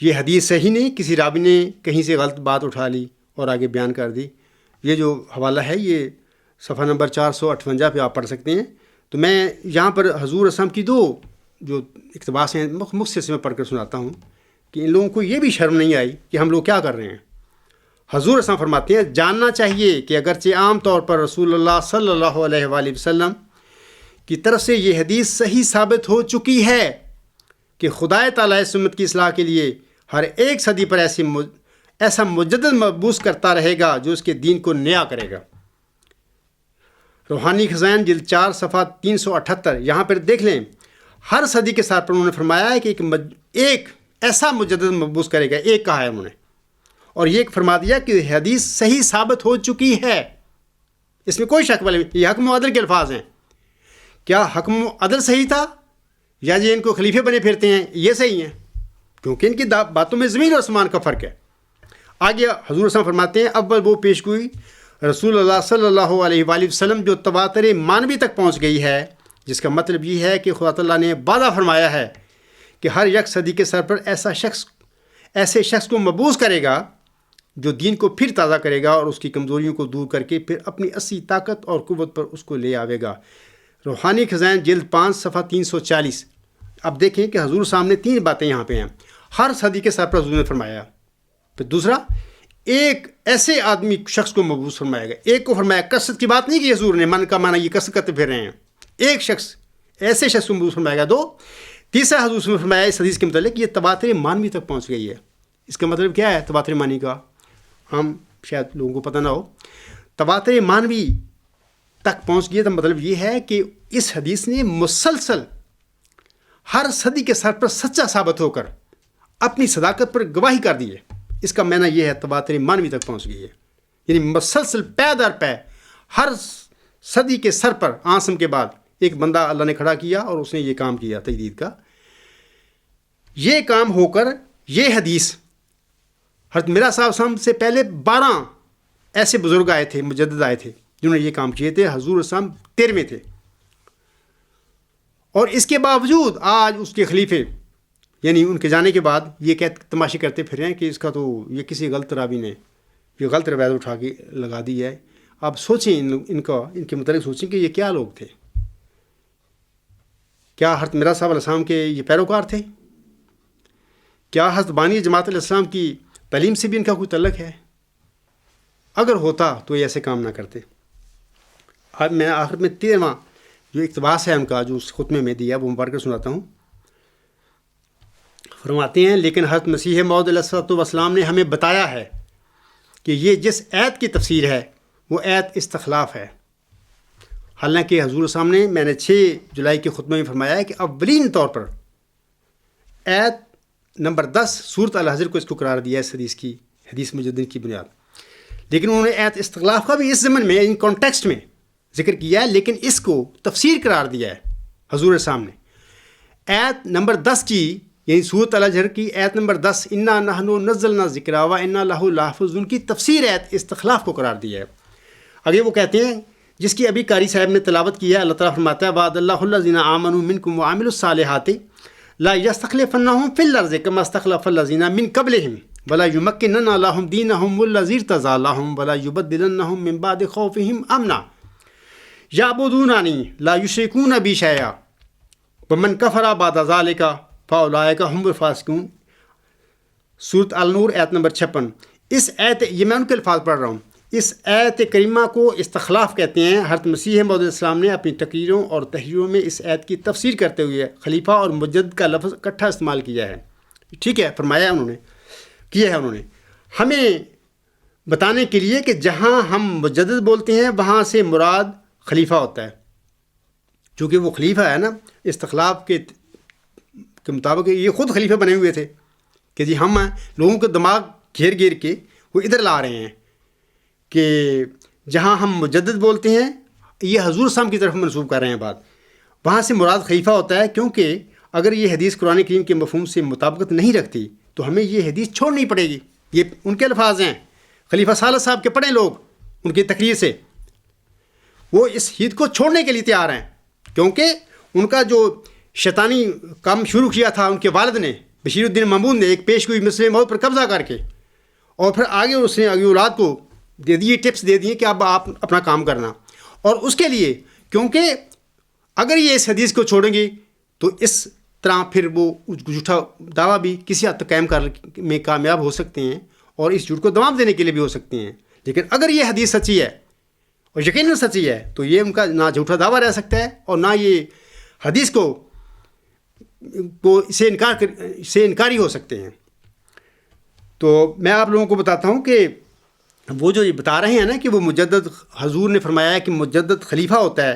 یہ حدیث صحیح نہیں، کسی راوی نے کہیں سے غلط بات اٹھا لی اور آگے بیان کر دی۔ یہ جو حوالہ ہے یہ صفحہ نمبر 458 پہ آپ پڑھ سکتے ہیں۔ تو میں یہاں پر حضور اسلام کی دو جو اقتباس ہیں مختصر سے میں پڑھ کر سناتا ہوں کہ ان لوگوں کو یہ بھی شرم نہیں آئی کہ ہم لوگ کیا کر رہے ہیں۔ حضور اسلام فرماتے ہیں جاننا چاہیے کہ اگرچہ عام طور پر رسول اللہ صلی اللہ علیہ وآلہ وسلم کی طرف سے یہ حدیث صحیح ثابت ہو چکی ہے کہ خدا تعالیٰ اس امت کی اصلاح کے لیے ہر ایک صدی پر ایسا مجدد مبعوث کرتا رہے گا جو اس کے دین کو نیا کرے گا۔ روحانی خزائن جلد 4 صفحہ 378، یہاں پر دیکھ لیں، ہر صدی کے ساتھ پر انہوں نے فرمایا ہے کہ ایک ایسا مجدد مبعوث کرے گا، ایک کہا ہے انہوں نے، اور یہ فرما دیا کہ حدیث صحیح ثابت ہو چکی ہے۔ اس میں کوئی شک والے یہ حکم و عدل کے الفاظ ہیں. کیا حکم و عدل صحیح تھا یا یہ ان کو خلیفے بنے پھرتے ہیں یہ صحیح ہیں؟ کیونکہ ان کی باتوں میں زمین اور آسمان کا فرق ہے. آگے حضور صلی اللہ علیہ وسلم فرماتے ہیں اول وہ پیش گوئی رسول اللہ صلی اللہ علیہ وآلہ وسلم جو تواتر مانوی تک پہنچ گئی ہے، جس کا مطلب یہ ہے کہ خدا تعالیٰ نے وعدہ فرمایا ہے کہ ہر یک صدی کے سر پر ایسے شخص کو مبعوث کرے گا جو دین کو پھر تازہ کرے گا اور اس کی کمزوریوں کو دور کر کے پھر اپنی اصلی طاقت اور قوت پر اس کو لے آوے گا. روحانی خزائن جلد 5 صفحہ 340. اب دیکھیں کہ حضور سامنے 3 باتیں یہاں پہ ہیں. ہر صدی کے سر پر حضور نے فرمایا. پھر دوسرا ایک ایسے آدمی شخص کو مبعوث فرمائے گا. ایک کو فرمایا، کثرت کی بات نہیں کی حضور نے، من کا معنی یہ کثرت کرتے پھر رہے ہیں. ایک شخص ایسے شخص کو مبعوث فرمائے گا. 2 تیسرا حضور نے فرمایا اس حدیث کے متعلق یہ تواتر مانوی تک پہنچ گئی ہے. اس کا مطلب کیا ہے تواتر مانوی کا؟ ہم شاید لوگوں کو پتہ نہ ہو. تواتر مانوی تک پہنچ گئی تو مطلب یہ ہے کہ اس حدیث نے مسلسل ہر صدی کے سر پر سچا ثابت ہو کر اپنی صداقت پر گواہی کر دی ہے. اس کا معنی یہ ہے تواتر مانوی تک پہنچ گئی ہے، یعنی مسلسل پے در پے ہر صدی کے سر پر عاصم کے بعد ایک بندہ اللہ نے کھڑا کیا اور اس نے یہ کام کیا تجدید کا. یہ کام ہو کر یہ حدیث حضرت مرزا صاحب سے پہلے 12 ایسے بزرگ آئے تھے، مجدد آئے تھے جنہوں نے یہ کام کیے تھے. حضور اسلام 13ویں تھے، اور اس کے باوجود آج اس کے خلیفے یعنی ان کے جانے کے بعد یہ تماشے کرتے پھر رہے ہیں کہ اس کا تو یہ کسی غلط راوی نے یہ غلط روایت اٹھا کے لگا دی ہے. آپ سوچیں ان کے متعلق سوچیں کہ یہ کیا لوگ تھے. کیا حضرت مرزا صاحب علیہ السلام کے یہ پیروکار تھے؟ کیا حضرت بانی جماعت علیہ السلام کی تعلیم سے بھی ان کا کوئی تعلق ہے؟ اگر ہوتا تو یہ ایسے کام نہ کرتے. اب میں آخر میں 13واں جو اقتباس ہے ان کا جو اس خطبے میں دیا وہ مبارک سناتا ہوں. فرماتے ہیں لیکن حضرت مسیح موعود علیہ الصلوۃ والسلام نے ہمیں بتایا ہے کہ یہ جس آیت کی تفسیر ہے وہ آیت استخلاف ہے. حالانکہ حضور سامنے میں نے 6 جولائی کے خطبے میں فرمایا ہے کہ اولین طور پر آیت نمبر 10 سورۃ الحجر کو اس کو قرار دیا ہے اس حدیث کی حدیث مجدد کی بنیاد. لیکن انہوں نے آیت استخلاف کا بھی اس ضمن میں ان کانٹیکسٹ میں ذکر کیا ہے، لیکن اس کو تفسیر قرار دیا ہے حضور سامنے. آیت نمبر 10 کی یعنی سورۃ الحجر کی آیت نمبر 10 انا نحن نزلنا الذکر و انا لہ لحافظون کی تفسیر آیت استخلاف کو قرار دیا ہے. آگے وہ کہتے ہیں جس کی ابھی قاری صاحب نے تلاوت کی ہے. اللہ تعالیٰ فرماتا ہے وعد اللہ الذین آمنوا منکم وعملوا الصالحات لا یستخلفنہم فی الارض کما استخلف الذین من قبلہم ولا یمکنن لہم دینہم الذی ارتضی لہم ولا یبدلنہم من بعد خوفہم امنا یعبدوننی لا یشرکون بی شیئا ومن کفر بعد ذلک فاولئک هم الفاسقون. سورۃ النور آیت نمبر 56. اس آیت یہ میں ان کے الفاظ پڑھ رہا ہوں. اس آیت کریمہ کو استخلاف کہتے ہیں. حضرت مسیح موعود علیہ السلام نے اپنی تقریروں اور تحریروں میں اس آیت کی تفسیر کرتے ہوئے خلیفہ اور مجدد کا لفظ اکٹھا استعمال کیا ہے. ٹھیک ہے، فرمایا انہوں نے ہمیں بتانے کے لیے کہ جہاں ہم مجدد بولتے ہیں وہاں سے مراد خلیفہ ہوتا ہے. چونکہ وہ خلیفہ ہے نا، استخلاف کے مطابق یہ خود خلیفہ بنے ہوئے تھے کہ جی ہم لوگوں کے دماغ گھیر کے وہ ادھر لا رہے ہیں کہ جہاں ہم مجدد بولتے ہیں یہ حضور صاحب کی طرف منسوب کر رہے ہیں بات، وہاں سے مراد خلیفہ ہوتا ہے. کیونکہ اگر یہ حدیث قرآن کریم کے مفہوم سے مطابقت نہیں رکھتی تو ہمیں یہ حدیث چھوڑنی پڑے گی. یہ ان کے الفاظ ہیں. خلیفہ صالح صاحب کے پڑھیں لوگ ان کی تقریر سے، وہ اس عید کو چھوڑنے کے لیے تیار ہیں کیونکہ ان کا جو شیطانی کام شروع کیا تھا ان کے والد نے بشیر الدین محمود نے ایک پیش گوئی مسئلہ موت پر قبضہ کر کے، اور پھر آگے اس نے آگے اولاد کو دے دیے ٹپس دے دیے کہ اب آپ اپنا کام کرنا. اور اس کے لیے کیونکہ اگر یہ اس حدیث کو چھوڑیں گے تو اس طرح پھر وہ جھوٹا دعویٰ بھی کسی حد تک قائم کرنے میں کامیاب ہو سکتے ہیں اور اس جھوٹ کو دوام دینے کے لیے بھی ہو سکتے ہیں. لیکن اگر یہ حدیث سچی ہے اور یقیناً سچی ہے تو یہ ان کا نہ جھوٹا دعویٰ رہ سکتا ہے اور نہ یہ حدیث کو سے انکاری ہو سکتے ہیں. تو میں آپ لوگوں کو بتاتا ہوں کہ وہ جو یہ بتا رہے ہیں نا کہ وہ مجدد حضور نے فرمایا ہے کہ مجدد خلیفہ ہوتا ہے،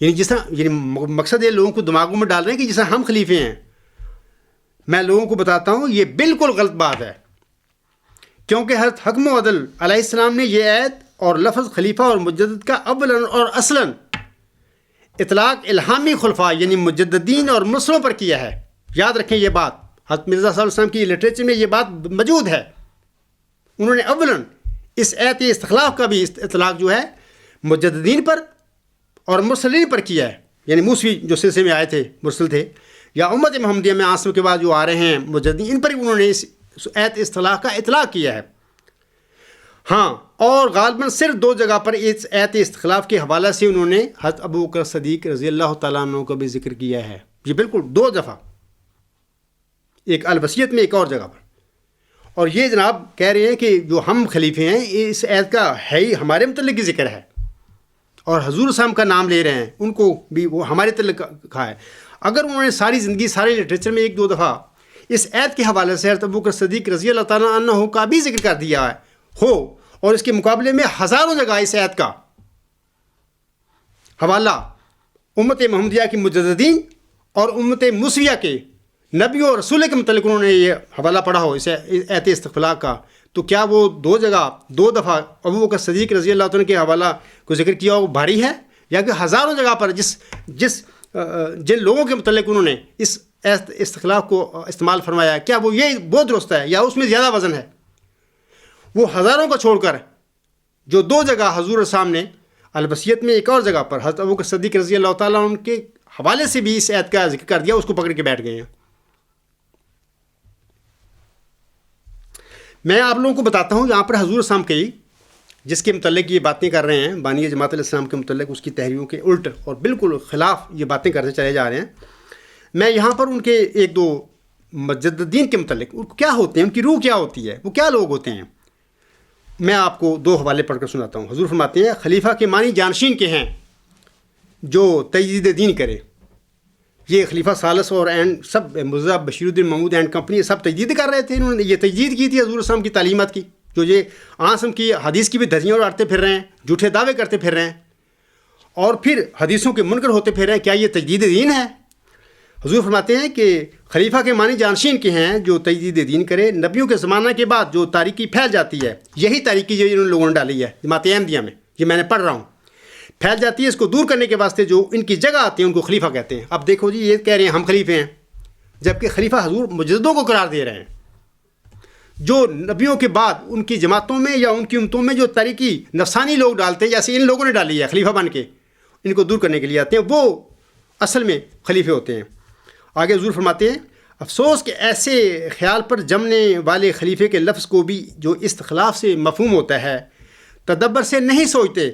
یعنی جس طرح یعنی مقصد یہ لوگوں کو دماغوں میں ڈال رہے ہیں کہ جیسا ہم خلیفے ہیں. میں لوگوں کو بتاتا ہوں یہ بالکل غلط بات ہے، کیونکہ حضرت حکم و عدل علیہ السلام نے یہ آیت اور لفظ خلیفہ اور مجدد کا اولاً اور اصلاً اطلاق الہامی خلفاء یعنی مجددین اور مرسلوں پر کیا ہے. یاد رکھیں یہ بات، حضرت مرزا صلی اللہ علیہ وسلم کی لٹریچر میں یہ بات موجود ہے. انہوں نے اولاً اس ایت استخلاف کا بھی اطلاق جو ہے مجددین پر اور مرسلین پر کیا ہے، یعنی موسوی جو سلسلے میں آئے تھے مرسل تھے، یا امت محمدیہ میں عاصم کے بعد جو آ رہے ہیں مجددین، ان پر انہوں نے اس ایت استخلاف کا اطلاق کیا ہے. ہاں، اور غالباً صرف 2 جگہ پر اس ایت استخلاف کے حوالے سے انہوں نے حضرت ابو بکر صدیق رضی اللہ تعالیٰ عنہ کا بھی ذکر کیا ہے. یہ بالکل 2 دفعہ، ایک الوصیت میں، ایک اور جگہ پر. اور یہ جناب کہہ رہے ہیں کہ جو ہم خلیفے ہیں اس ایت کا ہے ہی ہمارے متعلق ہی ذکر ہے، اور حضور صاحب کا نام لے رہے ہیں، ان کو بھی وہ ہمارے تعلق کہا ہے. اگر انہوں نے ساری زندگی سارے لٹریچر میں 1-2 دفعہ اس ایت کے حوالے سے حضرت ابو بکر صدیق رضی اللہ تعالیٰ عنہ کا بھی ذکر کر دیا ہو، اور اس کے مقابلے میں ہزاروں جگہ اس ایت کا حوالہ امت محمدیہ کی مجددین اور امت موسویہ کے نبیوں اور رسول کے متعلق انہوں نے یہ حوالہ پڑھا ہو اس ایت استخلاف کا، تو کیا وہ 2 جگہ 2 دفعہ ابو بکر صدیق رضی اللہ عنہ کے حوالہ کو ذکر کیا ہو بھاری ہے، یا کہ ہزاروں جگہ پر جن لوگوں کے متعلق انہوں نے اس ایت استخلاف کو استعمال فرمایا، کیا وہ یہ بہت درست ہے یا اس میں زیادہ وزن ہے؟ وہ ہزاروں کو چھوڑ کر جو 2 جگہ حضور سامنے الوصیت میں، ایک اور جگہ پر حضرت ابو بکر صدیق رضی اللہ تعالیٰ عنہ کے حوالے سے بھی اس ایت کا ذکر کر دیا، اس کو پکڑ کے بیٹھ گئے ہیں. میں آپ لوگوں کو بتاتا ہوں یہاں پر حضور صاحب کی جس کے متعلق یہ باتیں کر رہے ہیں بانی جماعت الاسلام کے متعلق، اس کی تحریروں کے الٹ اور بالکل خلاف یہ باتیں کرتے چلے جا رہے ہیں. میں یہاں پر ان کے 1-2 مجددین کے متعلق کیا ہوتے ہیں، ان کی روح کیا ہوتی ہے، وہ کیا لوگ ہوتے ہیں، میں آپ کو 2 حوالے پڑھ کر سناتا ہوں. حضور فرماتے ہیں خلیفہ کے معنی جانشین کے ہیں جو تجدید دین کرے. یہ خلیفہ ثالث اور and sub Mirza Bashir Uddin Mahmood and company سب تجدید کر رہے تھے. انہوں نے یہ تجدید کی تھی حضور صلی اللہ علیہ وسلم کی تعلیمات کی، جو یہ عاصم کی حدیث کی بھی دھجیاں اڑاتے پھر رہے ہیں، جھوٹے دعوے کرتے پھر رہے ہیں، اور پھر حدیثوں کے منکر ہوتے پھر رہے ہیں. کیا یہ تجدید دین ہے؟ حضور فرماتے ہیں کہ خلیفہ کے معنی جانشین کے ہیں جو تجدید دین کرے. نبیوں کے زمانہ کے بعد جو تاریکی پھیل جاتی ہے، یہی تاریکی جو ان لوگوں نے ڈالی ہے جماعت احمدیہ میں، یہ میں نے پڑھ رہا ہوں، پھیل جاتی ہے، اس کو دور کرنے کے واسطے جو ان کی جگہ آتے ہیں ان کو خلیفہ کہتے ہیں. اب دیکھو جی، یہ کہہ رہے ہیں ہم خلیفے ہیں، جبکہ خلیفہ حضور مجددوں کو قرار دے رہے ہیں، جو نبیوں کے بعد ان کی جماعتوں میں یا ان کی امتوں میں جو تاریکی نفسانی لوگ ڈالتے ہیں، جیسے ان لوگوں نے ڈالی ہے خلیفہ بن کے، ان کو دور کرنے کے لیے آتے ہیں، وہ اصل میں خلیفے ہوتے ہیں. آگے حضور فرماتے ہیں افسوس کہ ایسے خیال پر جمنے والے خلیفے کے لفظ کو بھی جو استخلاف سے مفہوم ہوتا ہے تدبر سے نہیں سوچتے،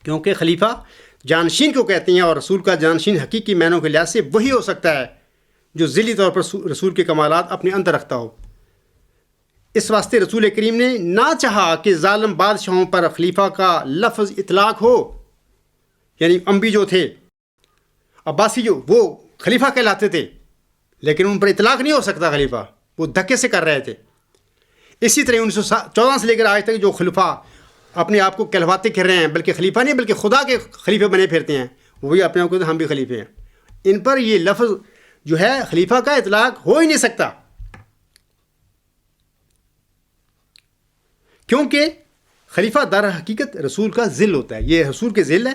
کیونکہ خلیفہ جانشین کو کہتے ہیں، اور رسول کا جانشین حقیقی معنوں کے لحاظ سے وہی ہو سکتا ہے جو ذیلی طور پر رسول کے کمالات اپنے اندر رکھتا ہو. اس واسطے رسول کریم نے نہ چاہا کہ ظالم بادشاہوں پر خلیفہ کا لفظ اطلاق ہو، یعنی انبی جو تھے عباسی جو وہ خلیفہ کہلاتے تھے، لیکن ان پر اطلاق نہیں ہو سکتا خلیفہ، وہ دھکے سے کر رہے تھے. اسی طرح 1914 سے لے کر آج تک جو خلیفہ اپنے آپ کو کہلواتے پھر رہے ہیں، بلکہ خلیفہ نہیں بلکہ خدا کے خلیفے بنے پھرتے ہیں، وہی اپنے آپ کو ہم بھی خلیفے ہیں، ان پر یہ لفظ جو ہے خلیفہ کا اطلاق ہو ہی نہیں سکتا، کیونکہ خلیفہ در حقیقت رسول کا ذل ہوتا ہے، یہ رسول کے ذل ہے.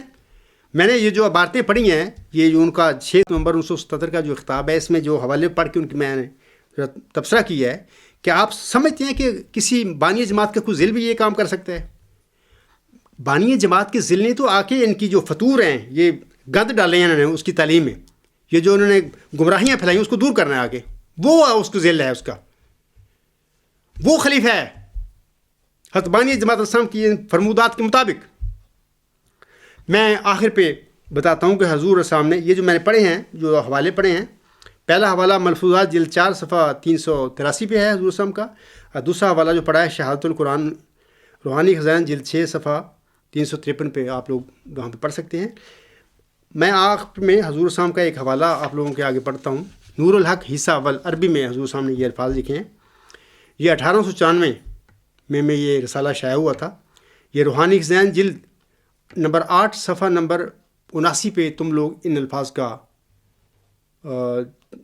میں نے یہ جو عبارتیں پڑھی ہیں، یہ جو ان کا 6 نومبر 1977 کا جو خطاب ہے، اس میں جو حوالے پڑھ کے ان کی میں نے تبصرہ کیا ہے کہ آپ سمجھتے ہیں کہ کسی بانی جماعت کا کوئی ذل بھی یہ کام کر سکتا ہے؟ بانی جماعت کے ذل نے تو آ کے ان کی جو فطور ہیں، یہ گند ڈالے ہیں انہوں نے اس کی تعلیم میں، یہ جو انہوں نے گمراہیاں پھیلائی اس کو دور کرنا ہے آگے، وہ اس کو ذل ہے، اس کا وہ خلیفہ ہے حضرت بانی جماعت اسلام کی فرمودات کے مطابق. میں آخر پہ بتاتا ہوں کہ حضور سامنے یہ جو میں نے پڑھے ہیں، جو حوالے پڑھے ہیں، پہلا حوالہ ملفوظات جلد 4 صفحہ 383 پہ ہے حضور صاحب کا، اور دوسرا حوالہ جو پڑھا ہے شہادت القرآن روحانی خزائن جلد 6 صفحہ 353 پہ، آپ لوگ وہاں پہ پڑھ سکتے ہیں. میں آخر میں حضور صاحب کا ایک حوالہ آپ لوگوں کے آگے پڑھتا ہوں. نور الحق حصہ اول عربی میں حضور صاحب نے یہ الفاظ لکھے ہیں. یہ 1894 میں یہ رسالہ شائع ہوا تھا. یہ روحانی خزائن جلد نمبر 8 صفحہ نمبر 79 پہ تم لوگ ان الفاظ کا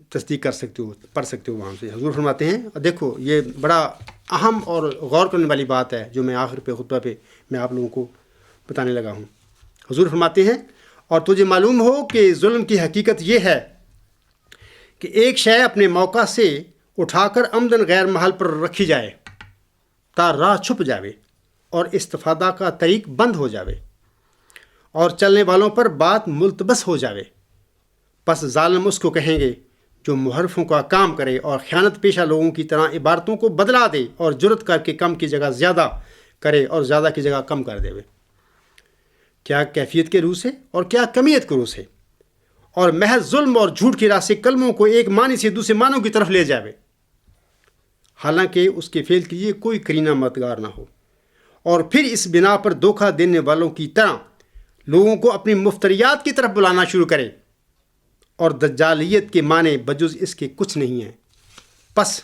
تصدیق کر سکتے ہو، پڑھ سکتے ہو وہاں سے. حضور فرماتے ہیں، دیکھو یہ بڑا اہم اور غور کرنے والی بات ہے جو میں آخر پہ خطبہ پہ میں آپ لوگوں کو بتانے لگا ہوں۔ حضور فرماتے ہیں اور تجھے معلوم ہو کہ ظلم کی حقیقت یہ ہے کہ ایک شے اپنے موقع سے اٹھا کر عمدن غیر محل پر رکھی جائے تا راہ چھپ جاوے اور استفادہ کا طریق بند ہو جاوے اور چلنے والوں پر بات ملتبس ہو جاوے، پس ظالم اس کو کہیں گے جو محرفوں کا کام کرے اور خیانت پیشہ لوگوں کی طرح عبارتوں کو بدلا دے اور جرت کر کے کم کی جگہ زیادہ کرے اور زیادہ کی جگہ کم کر دے۔ کیا کیفیت کے روح سے اور کیا کمیت کے روح سے، اور محض ظلم اور جھوٹ کی راہ سے کلموں کو ایک معنی سے دوسرے معنوں کی طرف لے جاوے، حالانکہ اس کے فعل کے لیے کوئی کرینہ مددگار نہ ہو، اور پھر اس بنا پر دھوکہ دینے والوں کی طرح لوگوں کو اپنی مفتریات کی طرف بلانا شروع کرے، اور دجالیت کے معنی بجز اس کے کچھ نہیں ہیں۔ پس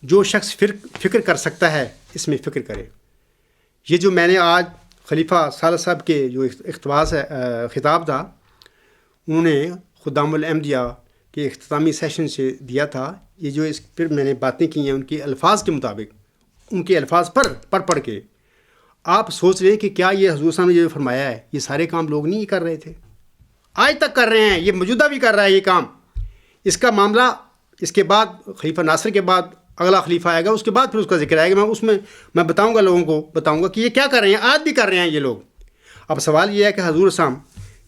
جو شخص فکر کر سکتا ہے اس میں فکر کرے۔ یہ جو میں نے آج خلیفہ ثالث صاحب کے جو اقتباس خطاب تھا، انہوں نے خدام الاحمدیہ کے اختتامی سیشن سے دیا تھا، یہ جو اس پر میں نے باتیں کی ہیں ان کے الفاظ کے مطابق، ان کے الفاظ پر پڑھ کے آپ سوچ رہے ہیں کہ کیا یہ حضور صاحب نے جو فرمایا ہے یہ سارے کام لوگ نہیں کر رہے تھے؟ آج تک کر رہے ہیں، یہ موجودہ بھی کر رہا ہے یہ کام۔ اس کا معاملہ اس کے بعد خلیفہ ناصر کے بعد اگلا خلیفہ آئے گا، اس کے بعد پھر اس کا ذکر آئے گا، میں بتاؤں گا، لوگوں کو بتاؤں گا کہ یہ کیا کر رہے ہیں، آج بھی کر رہے ہیں یہ لوگ۔ اب سوال یہ ہے کہ حضور صاحب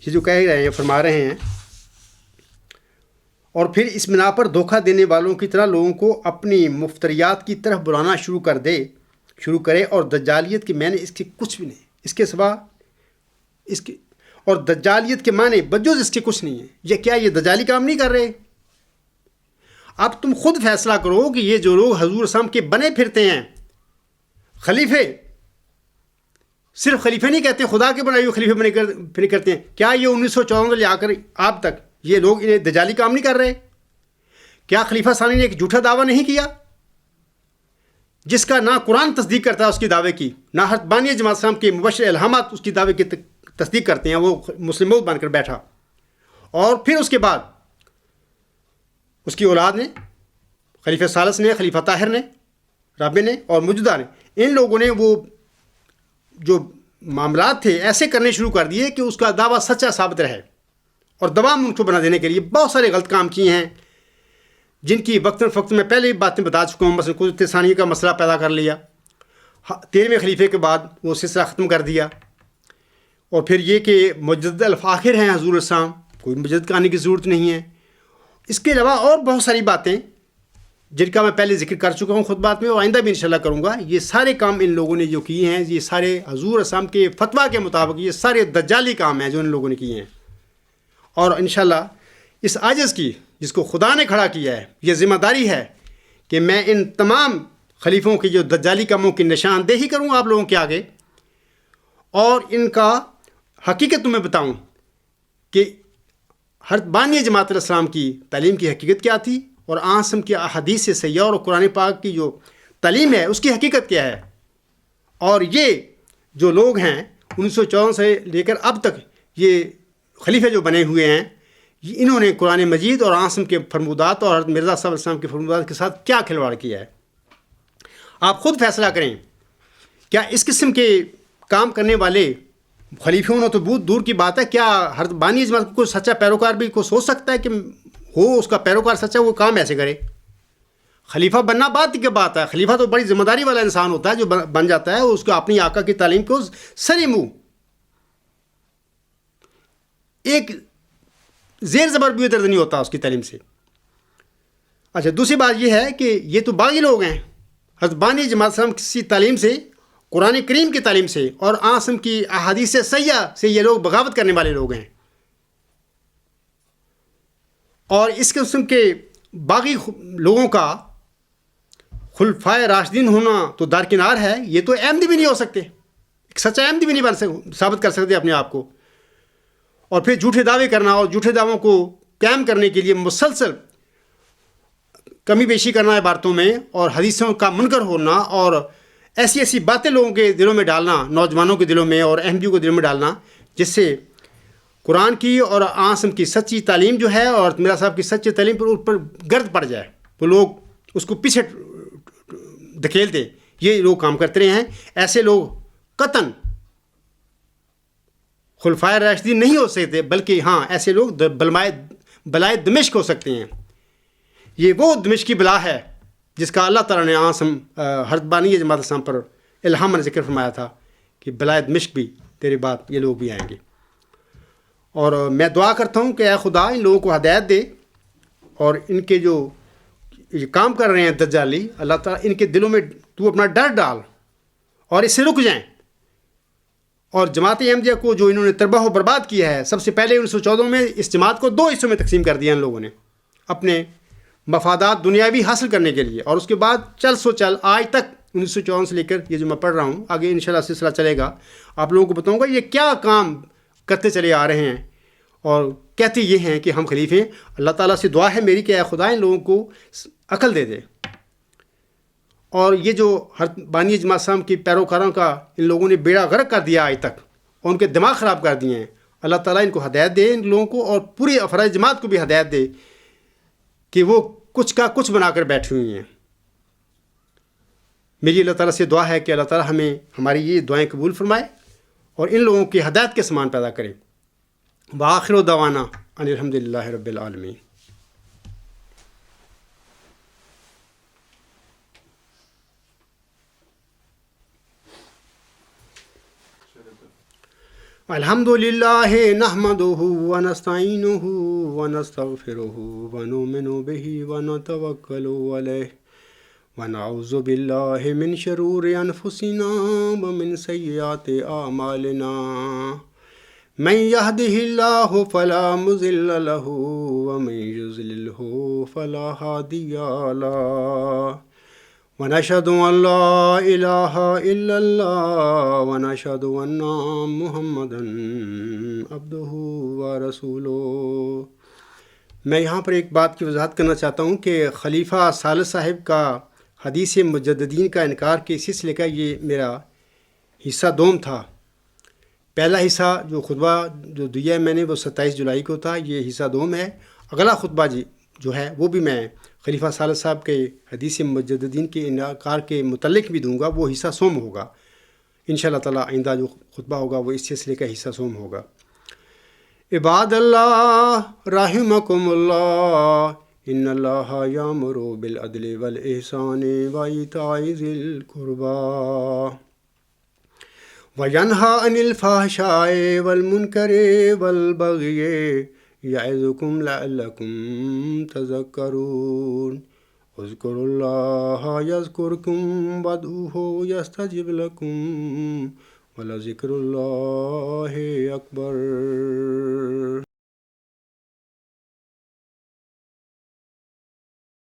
یہ جو کہہ رہے ہیں، فرما رہے ہیں، اور پھر اس بنا پر دھوکہ دینے والوں کی طرح لوگوں کو اپنی مفتریات کی طرف بلانا شروع کرے، اور دجالیت کے معنی اس کے کچھ بھی نہیں، اس کے سوا اس کے، اور دجالیت کے معنی بجوز اس کے کچھ نہیں ہے۔ کیا یہ دجالی کام نہیں کر رہے؟ اب تم خود فیصلہ کرو کہ یہ جو لوگ حضور صاحب کے بنے پھرتے ہیں خلیفے، صرف خلیفے نہیں کہتے، خدا کے بنائے ہوئے خلیفے بنے کرتے ہیں، کیا یہ 1914 سے لے آ کر آپ تک یہ لوگ انہیں دجالی کام نہیں کر رہے؟ کیا خلیفہ ثانی نے ایک جھوٹا دعویٰ نہیں کیا جس کا نہ قرآن تصدیق کرتا ہے اس کی دعوے کی، نہ حربانی جماعت اسلام کے مبشر الہامات اس کی دعوے کی تصدیق کرتے ہیں، وہ مسلم موت بن کر بیٹھا، اور پھر اس کے بعد اس کی اولاد نے، خلیفہ ثالث نے، خلیفہ طاہر نے، رابع نے اور موجودہ نے، ان لوگوں نے وہ جو معاملات تھے ایسے کرنے شروع کر دیے کہ اس کا دعویٰ سچا ثابت رہے، اور دوام ان کو بنا دینے کے لیے بہت سارے غلط کام کیے ہیں جن کی وقتاً فوقتاً میں پہلے ہی باتیں بتا چکا ہوں۔ مثلا قدرت ثانیہ کا مسئلہ پیدا کر لیا، 13ویں خلیفے کے بعد وہ سلسلہ ختم کر دیا، اور پھر یہ کہ مجدد الفاخر ہیں حضور السلام، کوئی مجدد کہانی کی ضرورت نہیں ہے۔ اس کے علاوہ اور بہت ساری باتیں جن کا میں پہلے ذکر کر چکا ہوں خطبات میں، اور آئندہ بھی انشاءاللہ کروں گا۔ یہ سارے کام ان لوگوں نے جو کیے ہیں، یہ سارے حضور السلام کے فتویٰ کے مطابق یہ سارے دجالی کام ہیں جو ان لوگوں نے کیے ہیں، اور انشاءاللہ اس عاجز کی جس کو خدا نے کھڑا کیا ہے، یہ ذمہ داری ہے کہ میں ان تمام خلیفوں کی جو دجالی کاموں کی نشاندہی کروں آپ لوگوں کے آگے، اور ان کا حقیقت تمہیں بتاؤں کہ حربانی جماعت الاسلام کی تعلیم کی حقیقت کیا تھی، اور آسم کی احادیث سے سیاح اور قرآن پاک کی جو تعلیم ہے اس کی حقیقت کیا ہے۔ اور یہ جو لوگ ہیں 1914 سے لے کر اب تک یہ خلیفے جو بنے ہوئے ہیں، انہوں نے قرآن مجید اور آسم کے فرمودات اور حضرت مرزا صاحب السلام کے فرمودات کے ساتھ کیا کھلواڑ کیا ہے۔ آپ خود فیصلہ کریں، کیا اس قسم کے کام کرنے والے خلیفے ہونا تو بہت دور کی بات ہے، کیا حضرت بانی جماعت کو کوئی سچا پیروکار بھی کوئی سوچ سکتا ہے کہ ہو اس کا پیروکار سچا، وہ کام ایسے کرے؟ خلیفہ بننا بات کی بات ہے، خلیفہ تو بڑی ذمہ داری والا انسان ہوتا ہے جو بن جاتا ہے، اس کو اپنی آقا کی تعلیم کو سری منہ ایک زیر زبر بھی درد نہیں ہوتا اس کی تعلیم سے۔ اچھا، دوسری بات یہ ہے کہ یہ تو باغی لوگ ہیں، حضرت بانی جماعت اسلام کی تعلیم سے، قرآن کریم کی تعلیم سے اور آسم کی احادیث سیاح سے یہ لوگ بغاوت کرنے والے لوگ ہیں، اور اس قسم کے باغی لوگوں کا خلفائے راشدین ہونا تو دارکنار ہے، یہ تو احمدی بھی نہیں ہو سکتے، ایک سچا احمدی بھی نہیں ثابت کر سکتے اپنے آپ کو، اور پھر جھوٹے دعوے کرنا اور جھوٹے دعووں کو قائم کرنے کے لیے مسلسل کمی بیشی کرنا عبارتوں میں، اور حدیثوں کا منکر ہونا، اور ایسی باتیں لوگوں کے دلوں میں ڈالنا، نوجوانوں کے دلوں میں اور احمدیوں کے دلوں میں ڈالنا، جس سے قرآن کی اور آسم کی سچی تعلیم جو ہے اور میرا صاحب کی سچی تعلیم پر گرد پڑ جائے، وہ لوگ اس کو پیچھے دھکیلتے، یہ لوگ کام کرتے رہے ہیں. ایسے لوگ قطعاً خلفائے راشدین نہیں ہو سکتے، بلکہ ہاں ایسے لوگ بلائے دمشق ہو سکتے ہیں. یہ وہ دمشق کی بلا ہے جس کا اللہ تعالیٰ نے حضرت بانی جماعت اسلام پر الہام نے ذکر فرمایا تھا کہ بلائے دمشق بھی تیرے بعد یہ لوگ بھی آئیں گے. اور میں دعا کرتا ہوں کہ اے خدا ان لوگوں کو ہدایت دے، اور ان کے جو یہ کام کر رہے ہیں دجالی، اللہ تعالیٰ ان کے دلوں میں تو اپنا ڈر ڈال اور اس سے رک جائیں. اور جماعت احمدیہ کو جو انہوں نے تباہ و برباد کیا ہے، سب سے پہلے 1914 میں اس جماعت کو 2 حصوں میں تقسیم کر دیا ان لوگوں نے اپنے مفادات دنیاوی حاصل کرنے کے لیے. اور اس کے بعد چل آج تک 1954 سے لے کر یہ جو میں پڑھ رہا ہوں، آگے انشاءاللہ سلسلہ چلے گا، آپ لوگوں کو بتاؤں گا یہ کیا کام کرتے چلے آ رہے ہیں. اور کہتے یہ ہیں کہ ہم خلیفے ہیں. اللہ تعالیٰ سے دعا ہے میری کہ اے خدا ان لوگوں کو عقل دے دے. اور یہ جو بانی جماعت اسلام کی پیروکاروں کا ان لوگوں نے بیڑا غرق کر دیا آج تک، اور ان کے دماغ خراب کر دیے ہیں، اللہ تعالیٰ ان کو ہدایت دے ان لوگوں کو، اور پوری افراد جماعت کو بھی ہدایت دے کہ وہ کچھ کا کچھ بنا کر بیٹھی ہوئی ہیں. میری اللہ تعالیٰ سے دعا ہے کہ اللہ تعالیٰ ہمیں ہماری یہ دعائیں قبول فرمائے اور ان لوگوں کی ہدایت کے سامان پیدا کرے. وآخر دعوانا ان الحمد للہ رب العالمین. الحمد للہ نحمدہ ونستعینہ ونستغفرہ ونؤمن بہ ونتوکل علیہ ونعوذ باللہ من شرور انفسنا ومن سیئات اعمالنا. من يهده الله فلا مضل له ومن يضلله فلا هادي له. ونشهد ان لا الہ الا اللہ ونشهد ان محمدا عبدہ ورسولہ. میں یہاں پر ایک بات کی وضاحت کرنا چاہتا ہوں کہ خلیفہ ثالث صاحب کا حدیث مجددین کا انکار کے سلسلے کا یہ میرا حصہ دوم تھا. پہلا حصہ جو خطبہ جو دیا میں نے وہ 27 جولائی کو تھا، یہ حصہ دوم ہے. اگلا خطبہ جو ہے وہ بھی میں خلیفہ ثالث صاحب کے حدیث مجددین کے انکار کے متعلق بھی دوں گا، وہ حصہ سوم ہوگا. انشاءاللہ تعالیٰ آئندہ جو خطبہ ہوگا وہ اس سلسلے کا حصہ سوم ہوگا. عباد اللہ رحمکم اللہ، ان اللہ یامر بالعدل والإحسان وإیتاء ذی القربى وینہی عن الفحشاء والمنکر والبغی یعظکم لعلکم تذکرون. اذکروا اللہ یذکرکم وادعوہ یستجب لکم ولذکر اللہ اکبر.